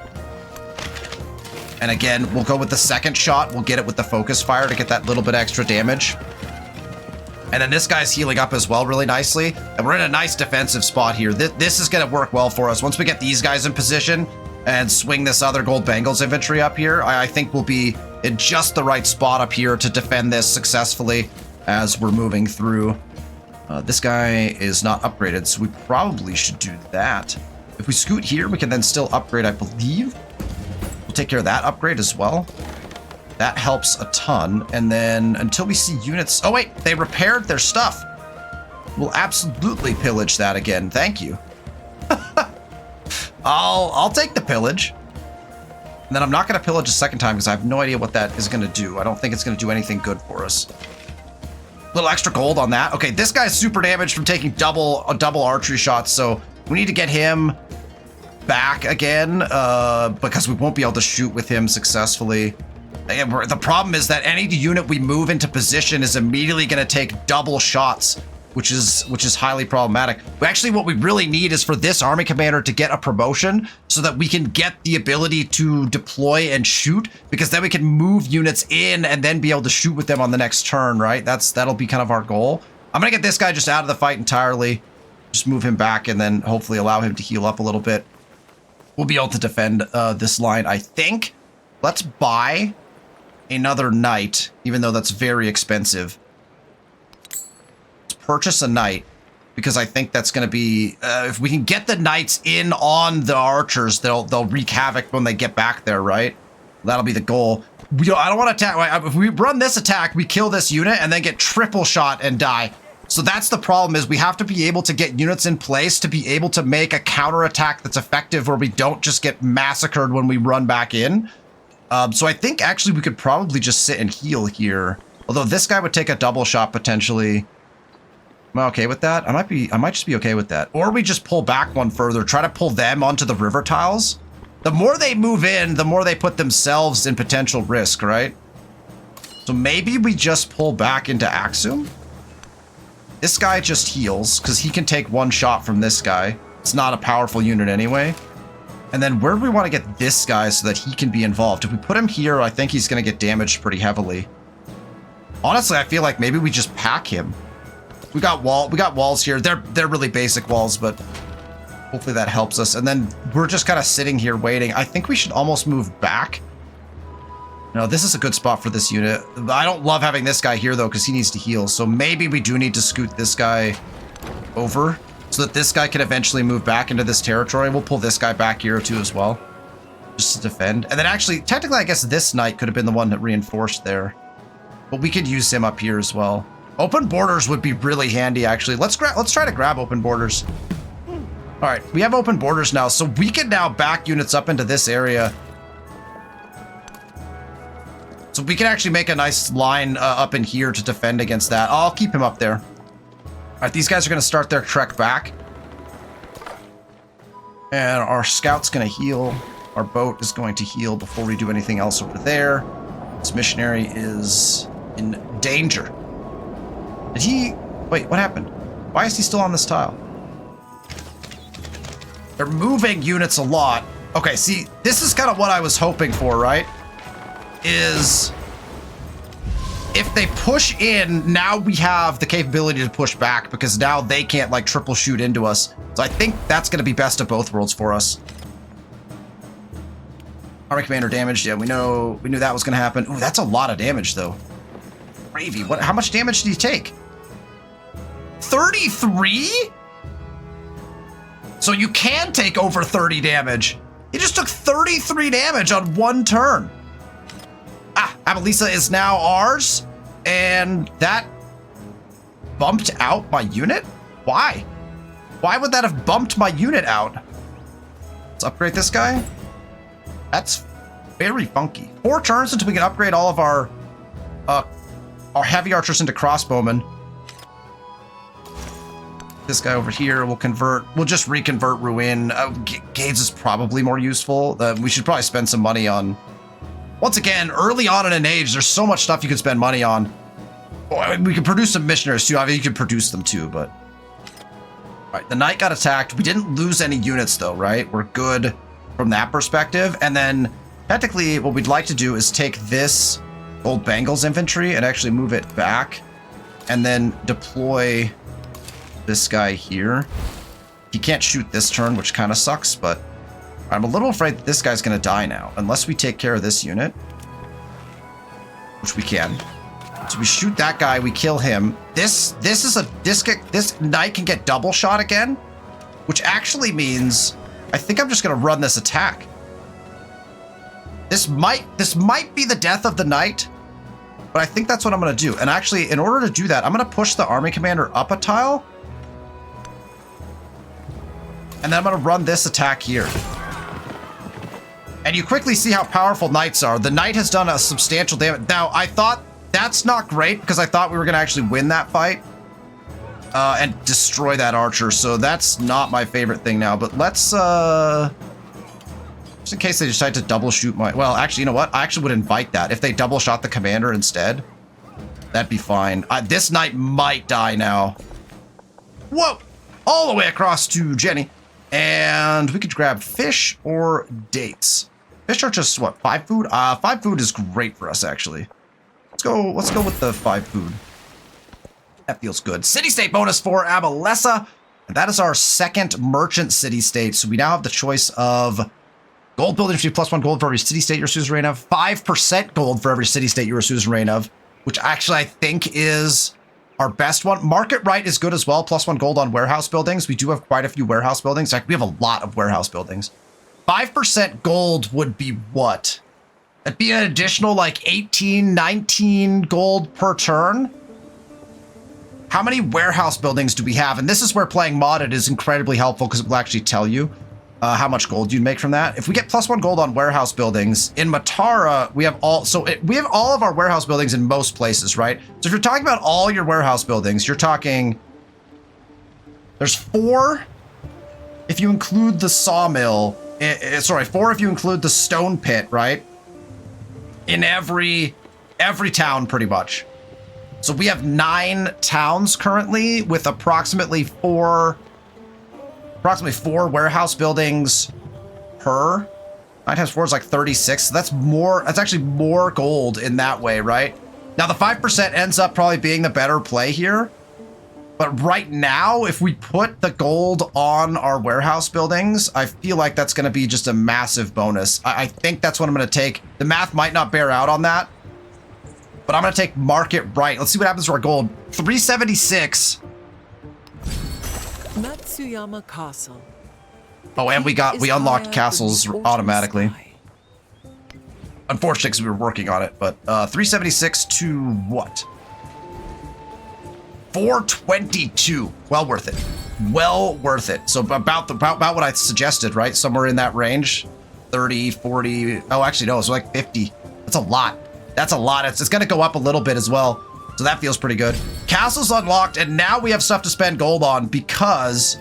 And again, we'll go with the second shot. We'll get it with the focus fire to get that little bit extra damage. And then this guy's healing up as well really nicely. And we're in a nice defensive spot here. This is going to work well for us. Once we get these guys in position and swing this other gold bangles infantry up here, I think we'll be in just the right spot up here to defend this successfully as we're moving through. This guy is not upgraded, so we probably should do that. If we scoot here, we can then still upgrade, I believe. We'll take care of that upgrade as well. That helps a ton. And then until we see units... Oh, wait, they repaired their stuff. We'll absolutely pillage that again. Thank you. I'll take the pillage. And then I'm not going to pillage a second time because I have no idea what that is going to do. I don't think it's going to do anything good for us. A little extra gold on that. Okay, this guy's super damaged from taking double archery shots, so we need to get him back again because we won't be able to shoot with him successfully. And the problem is that any unit we move into position is immediately going to take double shots, which is highly problematic. But actually, what we really need is for this army commander to get a promotion so that we can get the ability to deploy and shoot, because then we can move units in and then be able to shoot with them on the next turn, right? That'll be kind of our goal. I'm going to get this guy just out of the fight entirely, just move him back and then hopefully allow him to heal up a little bit. We'll be able to defend this line, I think. Let's buy another knight, even though that's very expensive. Let's purchase a knight, because I think that's going to be if we can get the knights in on the archers, they'll wreak havoc when they get back there, right? That'll be the goal. I don't want to attack. If we run this attack, we kill this unit and then get triple shot and die. So that's the problem, is we have to be able to get units in place to be able to make a counterattack that's effective where we don't just get massacred when we run back in. So I think actually we could probably just sit and heal here. Although this guy would take a double shot potentially. Am I okay with that? I might just be okay with that. Or we just pull back one further, try to pull them onto the river tiles. The more they move in, the more they put themselves in potential risk, right? So maybe we just pull back into Axum. This guy just heals because he can take one shot from this guy. It's not a powerful unit anyway. And then where do we want to get this guy so that he can be involved? If we put him here, I think he's going to get damaged pretty heavily. Honestly, I feel like maybe we just pack him. We got walls here. They're really basic walls, but hopefully that helps us. And then we're just kind of sitting here waiting. I think we should almost move back. No, this is a good spot for this unit. I don't love having this guy here, though, because he needs to heal. So maybe we do need to scoot this guy over so that this guy can eventually move back into this territory. We'll pull this guy back here, too, as well, just to defend. And then actually, technically, I guess this knight could have been the one that reinforced there. But we could use him up here as well. Open borders would be really handy, actually. Let's try to grab open borders. All right, we have open borders now, so we can now back units up into this area. So we can actually make a nice line up in here to defend against that. I'll keep him up there. All right, these guys are going to start their trek back. And our scout's going to heal. Our boat is going to heal before we do anything else over there. This missionary is in danger. Did he... Wait, what happened? Why is he still on this tile? They're moving units a lot. Okay, see, this is kind of what I was hoping for, right? Is if they push in, now we have the capability to push back because now they can't like triple shoot into us. So I think that's going to be best of both worlds for us. Army commander damaged. Yeah, we knew that was going to happen. Ooh, that's a lot of damage though. Gravy, how much damage did he take? 33? So you can take over 30 damage. He just took 33 damage on one turn. Ah, Abalisa is now ours, and that bumped out my unit? Why? Why would that have bumped my unit out? Let's upgrade this guy. That's very funky. 4 turns until we can upgrade all of our heavy archers into crossbowmen. This guy over here will convert. We'll just reconvert Ruin. Gades is probably more useful. We should probably spend some money on. Once again, early on in an age, there's so much stuff you can spend money on. We can produce some missionaries too. I mean, you can produce them too, but. All right, the knight got attacked. We didn't lose any units though, right? We're good from that perspective. And then technically what we'd like to do is take this Old Bengals infantry and actually move it back and then deploy this guy here. He can't shoot this turn, which kind of sucks, but I'm a little afraid that this guy's going to die now, unless we take care of this unit, which we can. So we shoot that guy, we kill him. This knight can get double shot again, which actually means I think I'm just going to run this attack. This might be the death of the knight, but I think that's what I'm going to do. And actually, in order to do that, I'm going to push the army commander up a tile. And then I'm going to run this attack here. And you quickly see how powerful knights are. The knight has done a substantial damage. Now, I thought that's not great because I thought we were going to actually win that fight and destroy that archer. So that's not my favorite thing now. But let's, just in case they decide to double shoot my... Well, actually, you know what? I actually would invite that. If they double shot the commander instead, that'd be fine. This knight might die now. Whoa! All the way across to Jenny. And we could grab fish or dates. Fish are just, what, 5 food? 5 food is great for us, actually. Let's go with the 5 food. That feels good. City-state bonus for Abalesa. And that is our second merchant city-state. So we now have the choice of gold building for +1 gold for every city-state you're a suzerain of. 5% gold for every city-state you're a suzerain of. Which actually I think is our best one. Market right is good as well. +1 gold on warehouse buildings. We do have quite a few warehouse buildings. In fact, we have a lot of warehouse buildings. 5% gold would be what? That'd be an additional like 18, 19 gold per turn. How many warehouse buildings do we have? And this is where playing modded is incredibly helpful because it will actually tell you how much gold you'd make from that. If we get +1 gold on warehouse buildings, in Matara, we have all, we have all of our warehouse buildings in most places, right? So if you're talking about all your warehouse buildings, you're talking, there's 4 if you include the sawmill, sorry, 4 if you include the stone pit, right? In every town pretty much. So we have 9 towns currently with approximately 4 approximately 4 warehouse buildings per. 9 times 4 is like 36. So that's more. That's actually more gold in that way, right? Now the 5% ends up probably being the better play here. But right now, if we put the gold on our warehouse buildings, I feel like that's going to be just a massive bonus. I think that's what I'm going to take. The math might not bear out on that, but I'm going to take market right. Let's see what happens to our gold. 376. Matsuyama Castle. Oh, and we unlocked castles automatically. Unfortunately, because we were working on it, but 376 to what? 422. Well worth it. Well worth it. So about what I suggested, right? Somewhere in that range. 30, 40. Oh, actually, no. It's like 50. That's a lot. That's a lot. It's going to go up a little bit as well. So that feels pretty good. Castle's unlocked, and now we have stuff to spend gold on because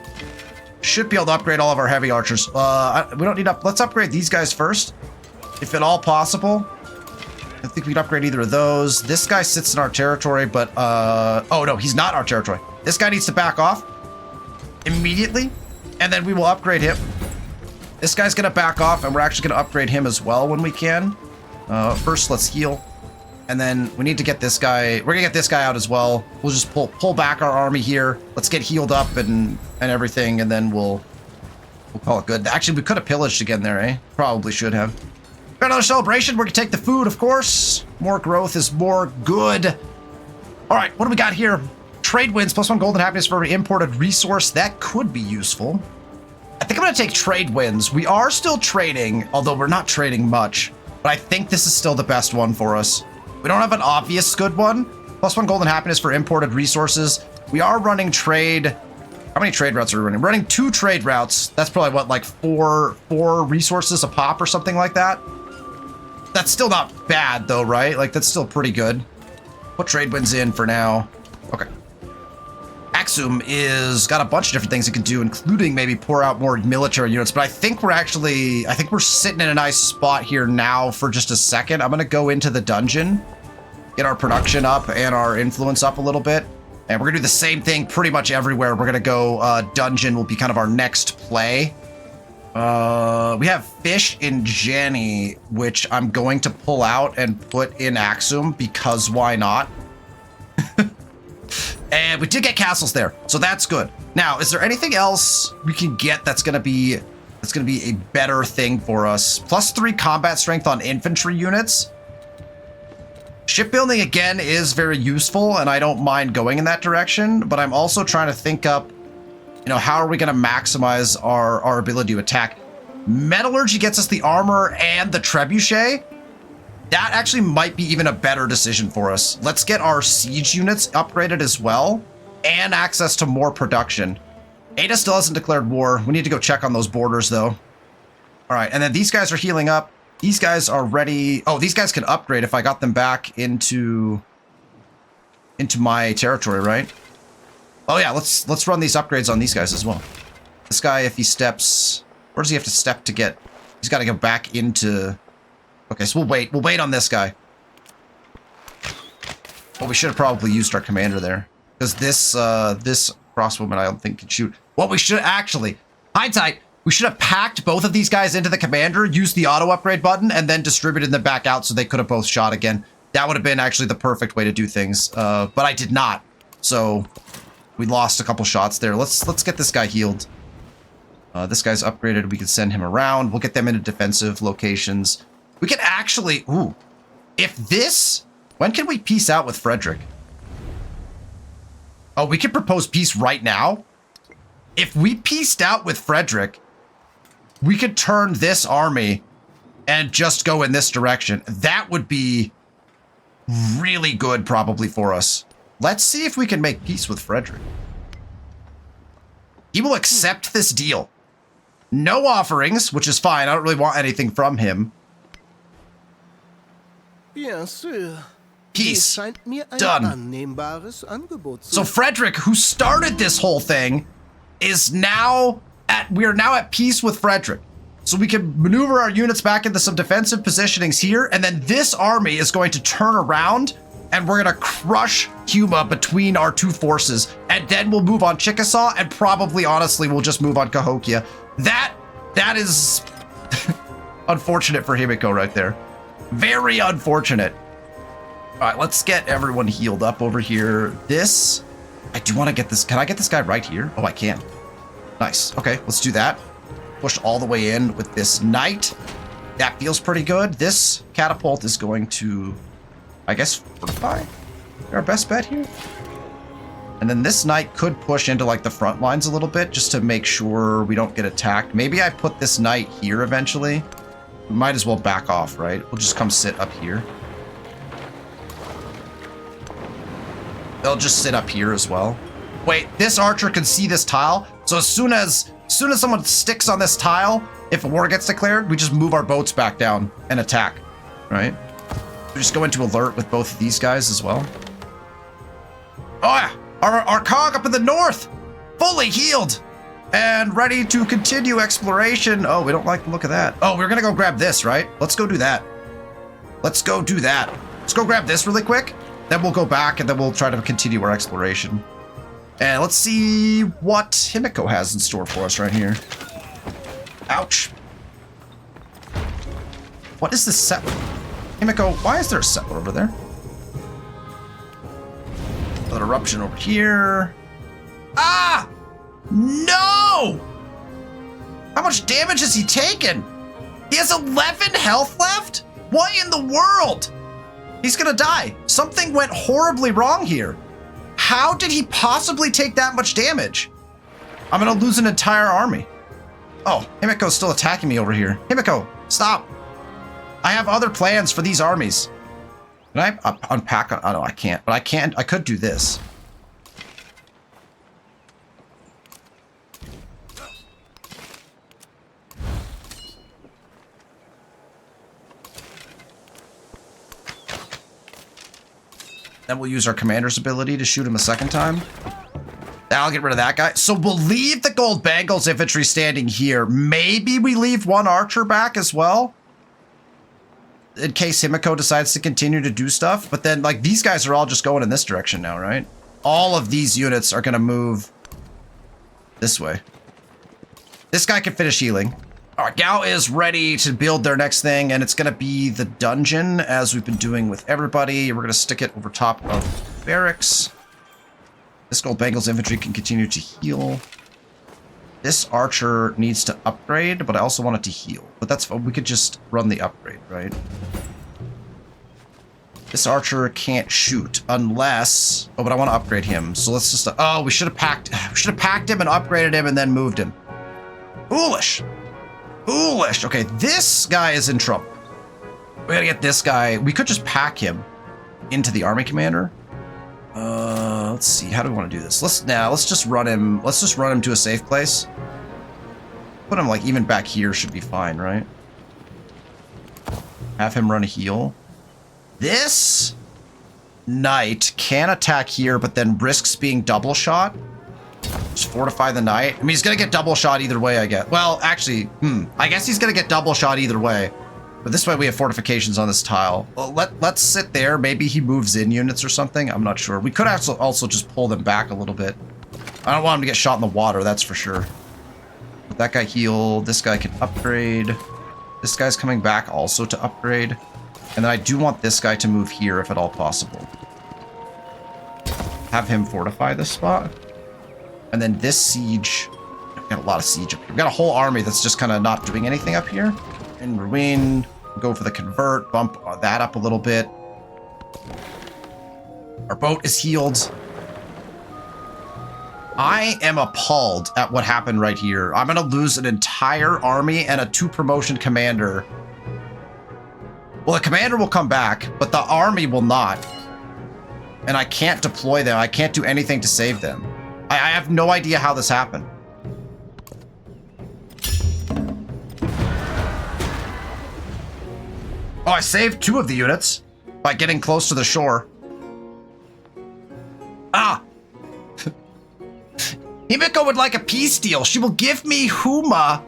should be able to upgrade all of our heavy archers. We don't need let's upgrade these guys first, if at all possible. I think we can upgrade either of those. This guy sits in our territory, but oh no, he's not our territory. This guy needs to back off immediately, and then we will upgrade him. This guy's gonna back off, and we're actually gonna upgrade him as well when we can. First, let's heal, and then we need to get this guy. We're gonna get this guy out as well. We'll just pull back our army here. Let's get healed up and everything, and then we'll call it good. Actually, we could have pillaged again there, eh? Probably should have. Got another celebration. We're gonna take the food, of course. More growth is more good. All right, what do we got here? Trade wins, +1 gold and happiness for every imported resource. That could be useful. I think I'm gonna take trade wins. We are still trading, although we're not trading much. But I think this is still the best one for us. We don't have an obvious good one. +1 gold and happiness for imported resources. We are running trade. How many trade routes are we running? We're running 2 trade routes. That's probably what, like four resources a pop or something like that. That's still not bad though, right? Like that's still pretty good. Put trade wins in for now. Okay. Axum is got a bunch of different things it can do, including maybe pour out more military units. But I think we're sitting in a nice spot here now for just a second. I'm gonna go into the dungeon, get our production up and our influence up a little bit. And we're gonna do the same thing pretty much everywhere. We're gonna go dungeon will be kind of our next play. We have fish in Jenny, which I'm going to pull out and put in Axum because why not? And we did get castles there, so that's good. Now, is there anything else we can get that's gonna be a better thing for us? +3 combat strength on infantry units. Shipbuilding again is very useful, and I don't mind going in that direction. But I'm also trying to think up, how are we going to maximize our ability to attack? Metallurgy gets us the armor and the trebuchet. That actually might be even a better decision for us. Let's get our siege units upgraded as well, and access to more production. Ada still hasn't declared war. We need to go check on those borders, though. All right, and then these guys are healing up. These guys are ready. Oh, these guys can upgrade if I got them back into my territory, right? Oh yeah, let's run these upgrades on these guys as well. This guy, if he steps, where does he have to step to get? He's got to go back into. Okay, so we'll wait. We'll wait on this guy. Well, we should have probably used our commander there because this crossbowman I don't think can shoot. What we should actually, hindsight, we should have packed both of these guys into the commander, used the auto upgrade button, and then distributed them back out so they could have both shot again. That would have been actually the perfect way to do things, but I did not. So we lost a couple shots there. Let's get this guy healed. This guy's upgraded. We can send him around. We'll get them into defensive locations. We can actually, when can we peace out with Frederick? Oh, we can propose peace right now. If we peaced out with Frederick, we could turn this army and just go in this direction. That would be really good probably for us. Let's see if we can make peace with Frederick. He will accept this deal. No offerings, which is fine. I don't really want anything from him. Peace. Done. So Frederick, who started this whole thing, we are now at peace with Frederick. So we can maneuver our units back into some defensive positionings here, and then this army is going to turn around and we're going to crush Huma between our two forces. and then we'll move on Chickasaw, and probably, honestly, we'll just move on Cahokia. That is unfortunate for Himiko right there. Very unfortunate. All right, let's get everyone healed up over here. This, I do want to get this. Can I get this guy right here? Oh, I can. Nice. Okay, let's do that. Push all the way in with this knight. That feels pretty good. This catapult is going to, I guess, fortify. Our best bet here. And then this knight could push into like the front lines a little bit just to make sure we don't get attacked. Maybe I put this knight here eventually. We might as well back off, right? We'll just come sit up here. They'll just sit up here as well. Wait, this archer can see this tile. So as soon as someone sticks on this tile, if a war gets declared, we just move our boats back down and attack, right? We just go into alert with both of these guys as well. Oh yeah, our cog up in the north, fully healed and ready to continue exploration. Oh, we don't like the look of that. Oh, we're gonna go grab this, right? Let's go do that. Let's go do that. Let's go grab this really quick. Then we'll go back and then we'll try to continue our exploration. And let's see what Himiko has in store for us right here. Ouch. What is this settler? Himiko, why is there a settler over there? Another eruption over here. Ah! No! How much damage has he taken? He has 11 health left? What in the world? He's gonna die. Something went horribly wrong here. How did he possibly take that much damage? I'm gonna lose an entire army. Oh, Himiko's still attacking me over here. Himiko, stop. I have other plans for these armies. Can I unpack? Oh, no, I can't. But I could do this. Then we'll use our commander's ability to shoot him a second time. That'll get rid of that guy. So we'll leave the gold bangles infantry standing here. Maybe we leave one archer back as well, in case Himiko decides to continue to do stuff. But then, like, these guys are all just going in this direction now, right? All of these units are going to move this way. This guy can finish healing. All right, Gao is ready to build their next thing, and it's going to be the dungeon, as we've been doing with everybody. We're going to stick it over top of barracks. This gold bangles infantry can continue to heal. This archer needs to upgrade, but I also want it to heal. But that's we could just run the upgrade, right? This archer can't shoot unless. Oh, but I want to upgrade him. So let's just. Oh, we should have packed. We should have packed him and upgraded him and then moved him. Foolish. Foolish. Okay, this guy is in trouble. We gotta get this guy. We could just pack him into the army commander. Let's see. How do we want to do this? Let's just run him. Let's just run him to a safe place. Put him like even back here should be fine, right? Have him run a heal. This knight can attack here, but then risks being double shot. Just fortify the knight. I mean, he's gonna get double shot either way, I guess. Well, actually, I guess he's gonna get double shot either way. But this way we have fortifications on this tile. Well, let's sit there. Maybe he moves in units or something. I'm not sure. We could also just pull them back a little bit. I don't want him to get shot in the water, that's for sure. But that guy healed. This guy can upgrade. This guy's coming back also to upgrade. And then I do want this guy to move here if at all possible. Have him fortify this spot. And then this siege. We've got a lot of siege up here. We've got a whole army that's just kind of not doing anything up here. And ruin. Go for the convert, bump that up a little bit. Our boat is healed. I am appalled at what happened right here. I'm going to lose an entire army and a 2-promotion commander. Well, the commander will come back, but the army will not. And I can't deploy them. I can't do anything to save them. I have no idea how this happened. Oh, I saved 2 of the units by getting close to the shore. Ah! Himiko would like a peace deal. She will give me Huma.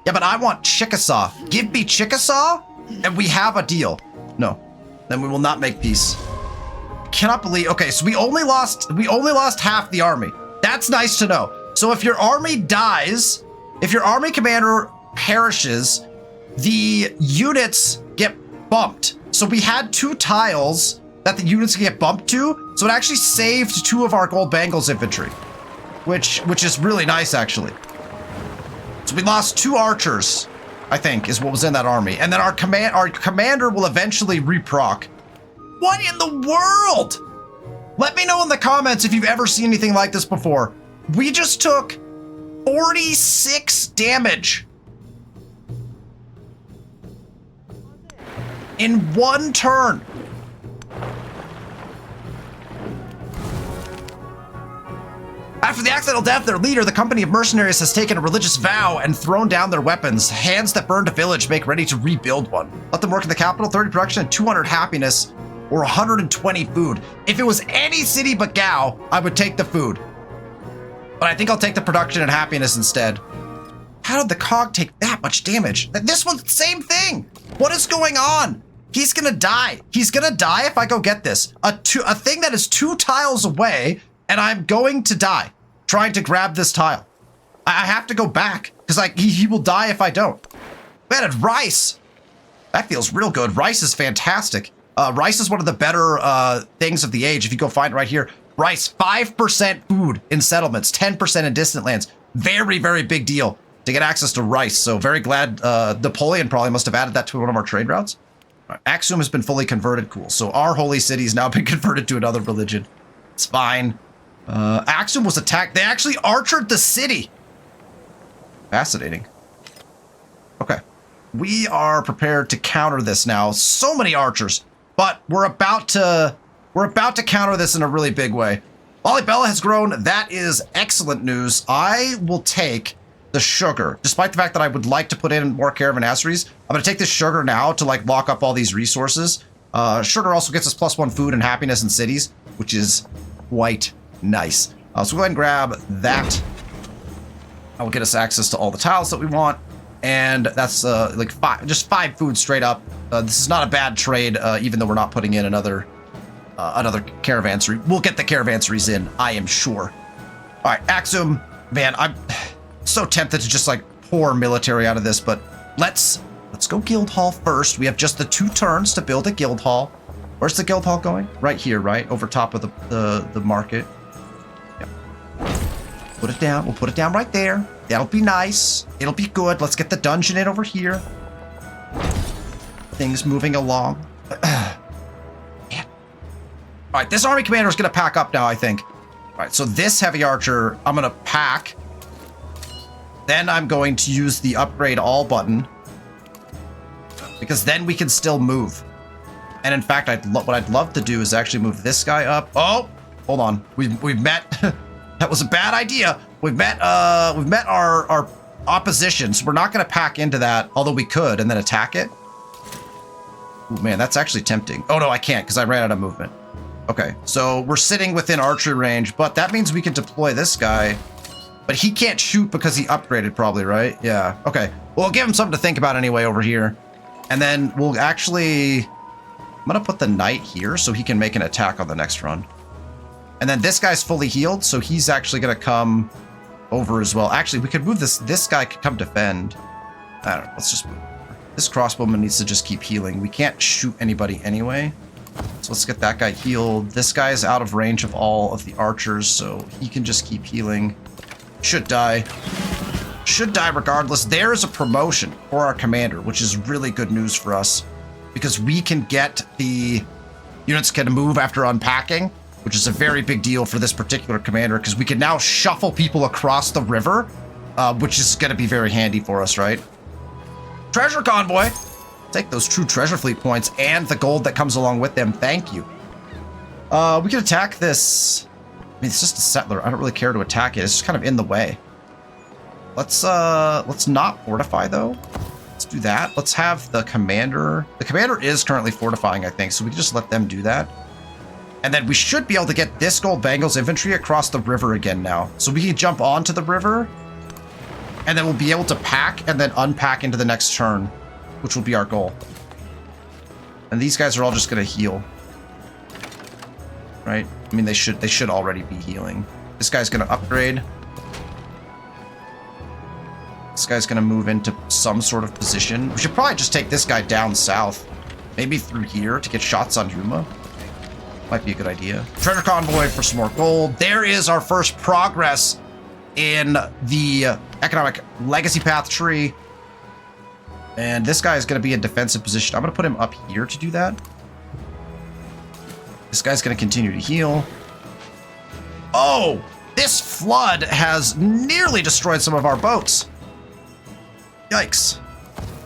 Yeah, but I want Chickasaw. Give me Chickasaw, and we have a deal. No, then we will not make peace. I cannot believe. Okay, so we only lost half the army. That's nice to know. So if your army dies, if your army commander perishes, the units get bumped. So we had 2 tiles that the units can get bumped to. So it actually saved 2 of our gold bangles infantry, which is really nice actually. So we lost 2 archers, I think, is what was in that army. And then our commander will eventually reproc. What in the world? Let me know in the comments if you've ever seen anything like this before. We just took 46 damage in 1 turn. After the accidental death of their leader, the company of mercenaries has taken a religious vow and thrown down their weapons. Hands that burned a village make ready to rebuild one. Let them work in the capital, 30 production and 200 happiness, or 120 food. If it was any city but Gao, I would take the food. But I think I'll take the production and happiness instead. How did the cog take that much damage? This one's the same thing. What is going on? He's gonna die. He's gonna die if I go get this. A thing that is 2 tiles away, and I'm going to die trying to grab this tile. I have to go back because he will die if I don't. Man, and rice. That feels real good. Rice is fantastic. Rice is one of the better things of the age. If you go find it right here, rice, 5% food in settlements, 10% in distant lands. Very, very big deal to get access to rice. So very glad Napoleon probably must have added that to one of our trade routes. Right, Axum has been fully converted. Cool. So our holy city's now been converted to another religion. It's fine. Axum was attacked. They actually archered the city. Fascinating. Okay. We are prepared to counter this now. So many archers. But we're about to counter this in a really big way. Lalibela has grown. That is excellent news. I will take the sugar, despite the fact that I would like to put in more caravanseries. I'm going to take this sugar now to like lock up all these resources. Sugar also gets us +1 food and happiness in cities, which is quite nice. So we'll go ahead and grab that. That will get us access to all the tiles that we want. And that's like just 5 food straight up. This is not a bad trade, even though we're not putting in another caravansery. We'll get the caravanseries in, I am sure. All right, Axum, man, I'm so tempted to just like pour military out of this, but let's go guild hall first. We have just the 2 turns to build a guild hall. Where's the guild hall going? Right here, right over top of the market. Yep. Put it down. We'll put it down right there. That'll be nice. It'll be good. Let's get the dungeon in over here. Things moving along. Man. All right, this army commander is going to pack up now, I think. All right, so this heavy archer, I'm going to pack. Then I'm going to use the upgrade all button, because then we can still move. And in fact, what I'd love to do is actually move this guy up. Oh, hold on. We've met. That was a bad idea. We've met our opposition, so we're not going to pack into that, although we could, and then attack it. Ooh, man, that's actually tempting. Oh, no, I can't, because I ran out of movement. Okay, so we're sitting within archery range, but that means we can deploy this guy. But he can't shoot because he upgraded probably, right? Yeah, okay. Well, we'll give him something to think about anyway over here. And then we'll actually... I'm going to put the knight here so he can make an attack on the next run. And then this guy's fully healed, so he's actually going to come over as well. Actually, we could move this. This guy could come defend. I don't know. Let's just move. This crossbowman needs to just keep healing. We can't shoot anybody anyway. So let's get that guy healed. This guy is out of range of all of the archers, so he can just keep healing. Should die. Should die regardless. There is a promotion for our commander, which is really good news for us, because we can get the units can move after unpacking, which is a very big deal for this particular commander, because we can now shuffle people across the river, which is going to be very handy for us, right? Treasure convoy. Take those true treasure fleet points and the gold that comes along with them. Thank you. We can attack this. I mean, it's just a settler. I don't really care to attack it. It's just kind of in the way. Let's not fortify though. Let's do that. Let's have the commander. The commander is currently fortifying, I think, so we can just let them do that. And then we should be able to get this gold bangles infantry across the river again now. So we can jump onto the river, and then we'll be able to pack and then unpack into the next turn, which will be our goal. And these guys are all just going to heal. Right? I mean, they should already be healing. This guy's going to upgrade. This guy's going to move into some sort of position. We should probably just take this guy down south. Maybe through here to get shots on Yuma. Might be a good idea. Treasure convoy for some more gold. There is our first progress in the economic legacy path tree. And this guy is going to be in defensive position. I'm going to put him up here to do that. This guy's going to continue to heal. Oh, this flood has nearly destroyed some of our boats. Yikes.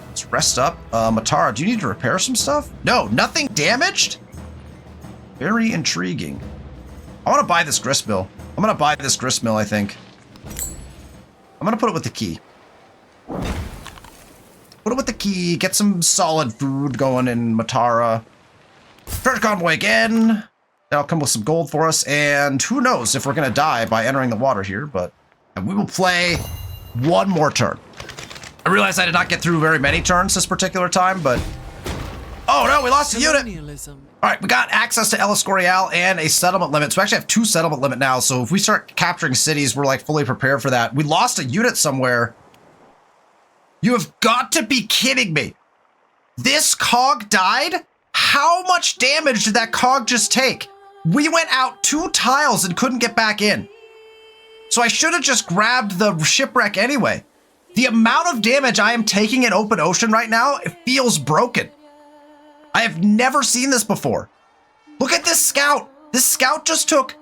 Let's rest up. Matara, do you need to repair some stuff? No, nothing damaged? Very intriguing. I want to buy this gristmill. I'm going to buy this gristmill, I think. I'm going to put it with the key. Put it with the key. Get some solid food going in Matara. Treasure convoy again. That'll come with some gold for us. And who knows if we're going to die by entering the water here. But we will play one more turn. I realized I did not get through very many turns this particular time, but... Oh no, we lost a unit! Alright, we got access to El Escorial and a settlement limit. So we actually have 2 settlement limit now, so if we start capturing cities, we're like fully prepared for that. We lost a unit somewhere. You have got to be kidding me. This cog died? How much damage did that cog just take? We went out 2 tiles and couldn't get back in. So I should have just grabbed the shipwreck anyway. The amount of damage I am taking in open ocean right now, it feels broken. I have never seen this before. Look at this scout. This scout just took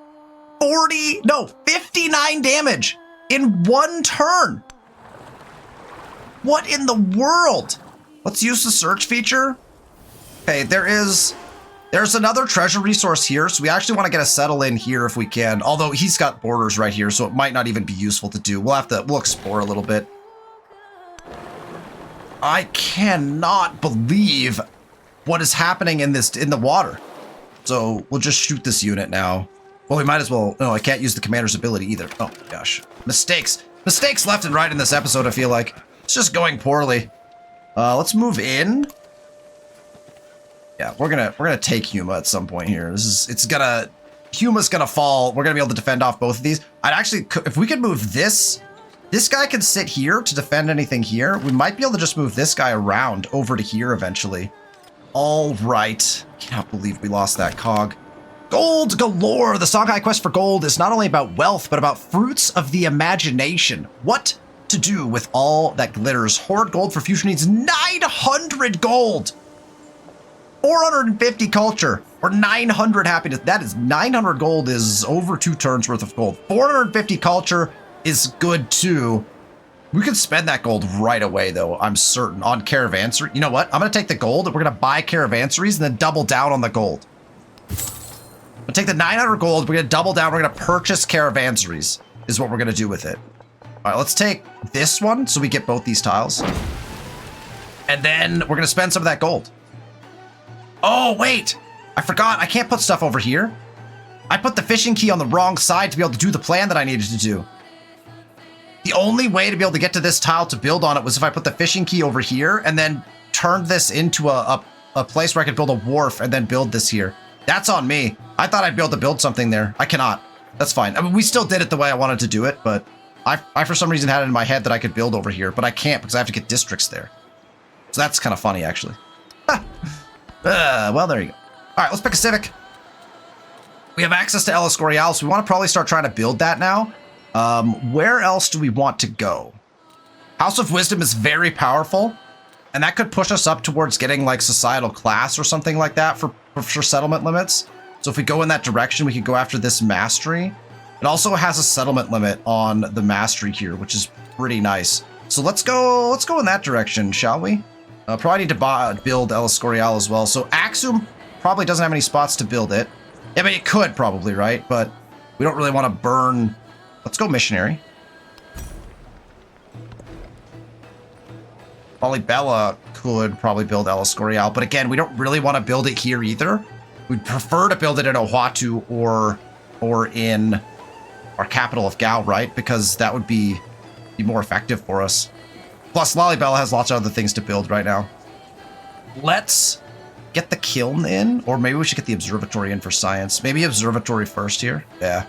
59 damage in 1 turn. What in the world? Let's use the search feature. Okay, there's another treasure resource here, so we actually want to get a settle in here if we can. Although he's got borders right here, so it might not even be useful to do. We'll explore a little bit. I cannot believe what is happening in the water. So we'll just shoot this unit now. Well, we might as well. No, I can't use the commander's ability either. Oh my gosh. Mistakes left and right in this episode, I feel like. It's just going poorly. Let's move in. Yeah, we're gonna take Yuma at some point here. Yuma's gonna fall. We're gonna be able to defend off both of these. If we could move this guy can sit here to defend anything here. We might be able to just move this guy around over to here eventually. All right. Cannot believe we lost that cog. Gold galore! The Songhai quest for gold is not only about wealth, but about fruits of the imagination. What to do with all that glitters? Hoard gold for future needs 900 gold! 450 culture, or 900 happiness. That is 900 gold is over 2 turns worth of gold. 450 culture is good too. We could spend that gold right away though, I'm certain, on caravanserai. You know what? I'm gonna take the gold and we're gonna buy caravanserais and then double down on the gold. I'm gonna take the 900 gold, we're gonna double down, we're gonna purchase caravanserais, is what we're gonna do with it. All right, let's take this one so we get both these tiles. And then we're gonna spend some of that gold. Oh, wait, I forgot, I can't put stuff over here. I put the fishing key on the wrong side to be able to do the plan that I needed to do. The only way to be able to get to this tile to build on it was if I put the fishing key over here and then turned this into a place where I could build a wharf and then build this here. That's on me. I thought I'd be able to build something there. I cannot. That's fine. I mean, we still did it the way I wanted to do it, but I for some reason had it in my head that I could build over here, but I can't because I have to get districts there. So that's kind of funny, actually. Well, there you go. All right, let's pick a civic. We have access to El Escorial, so we want to probably start trying to build that now. Where else do we want to go? House of Wisdom is very powerful, and that could push us up towards getting like societal class or something like that for settlement limits. So if we go in that direction, we could go after this mastery. It also has a settlement limit on the mastery here, which is pretty nice. So let's go in that direction, shall we? Probably need to build El Escorial as well. So Axum probably doesn't have any spots to build it. I mean, it could probably, right? But we don't really want to burn. Let's go missionary. Bella could probably build El Escorial, but again, we don't really want to build it here either. We'd prefer to build it in Oahu or in our capital of Gao, right? Because that would be more effective for us. Plus, Lalibela has lots of other things to build right now. Let's get the kiln in, or maybe we should get the observatory in for science. Maybe observatory first here. Yeah.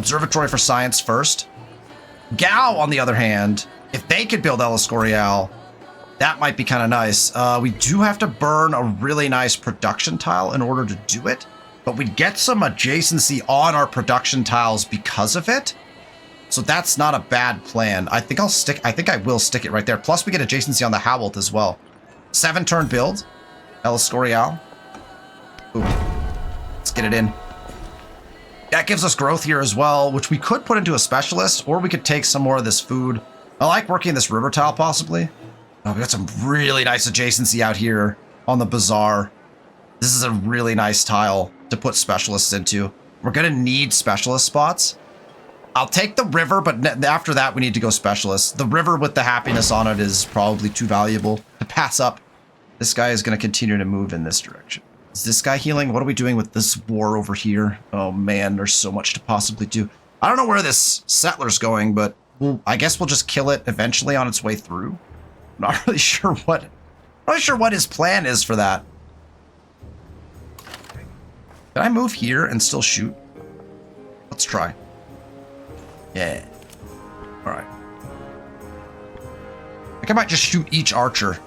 Observatory for Science first. Gao, on the other hand, if they could build El Escorial, that might be kind of nice. We do have to burn a really nice production tile in order to do it, but we'd get some adjacency on our production tiles because of it. So that's not a bad plan. I think I will stick it right there. Plus we get adjacency on the Howlett as well. 7-turn build. El Escorial. Ooh. Let's get it in. That gives us growth here as well, which we could put into a specialist, or we could take some more of this food. I like working this river tile possibly. Oh, we got some really nice adjacency out here on the bazaar. This is a really nice tile to put specialists into. We're gonna need specialist spots. I'll take the river, but after that, we need to go specialists. The river with the happiness on it is probably too valuable to pass up. This guy is going to continue to move in this direction. Is this guy healing? What are we doing with this war over here? Oh man, there's so much to possibly do. I don't know where this settler's going, but I guess we'll just kill it eventually on its way through. I'm not really sure what his plan is for that. Can I move here and still shoot? Let's try. Yeah. All right. I think I might just shoot each archer.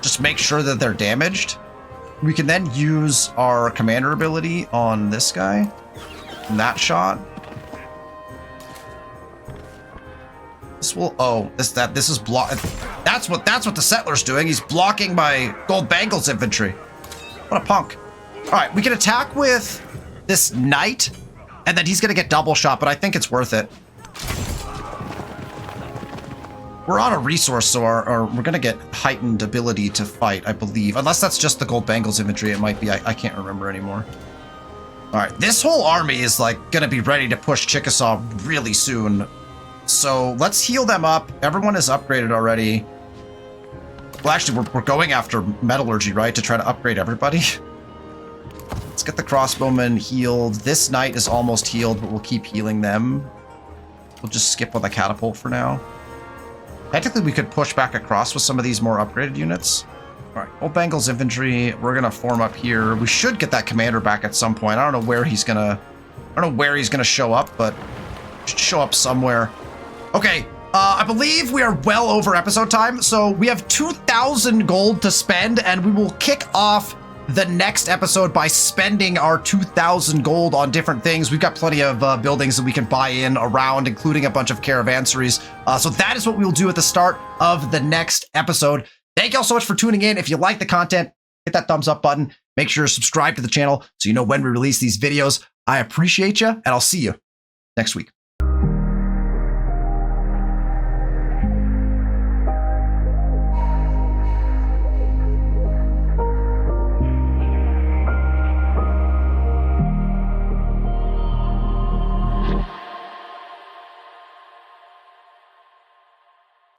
Just make sure that they're damaged. We can then use our commander ability on this guy. In that shot. This will. Oh, this is block. That's what the settler's doing. He's blocking my gold bangles infantry. What a punk. All right, we can attack with this knight. And then he's going to get double shot, but I think it's worth it. We're on a resource, so we're going to get heightened ability to fight, I believe. Unless that's just the gold bangles infantry, it might be. I can't remember anymore. All right, this whole army is like going to be ready to push Chickasaw really soon. So let's heal them up. Everyone is upgraded already. Well, actually, we're going after metallurgy, right? To try to upgrade everybody. Let's get the crossbowmen healed. This knight is almost healed, but we'll keep healing them. We'll just skip on the catapult for now. Technically, we could push back across with some of these more upgraded units. All right, Old Bangles infantry. We're gonna form up here. We should get that commander back at some point. I don't know where he's gonna show up, but should show up somewhere. Okay, I believe we are well over episode time, so we have 2,000 gold to spend, and we will kick off the next episode by spending our 2,000 gold on different things. We've got plenty of buildings that we can buy in around, including a bunch of caravanseries. So that is what we will do at the start of the next episode. Thank you all so much for tuning in. If you like the content, hit that thumbs up button. Make sure to subscribe to the channel so you know when we release these videos. I appreciate you, and I'll see you next week.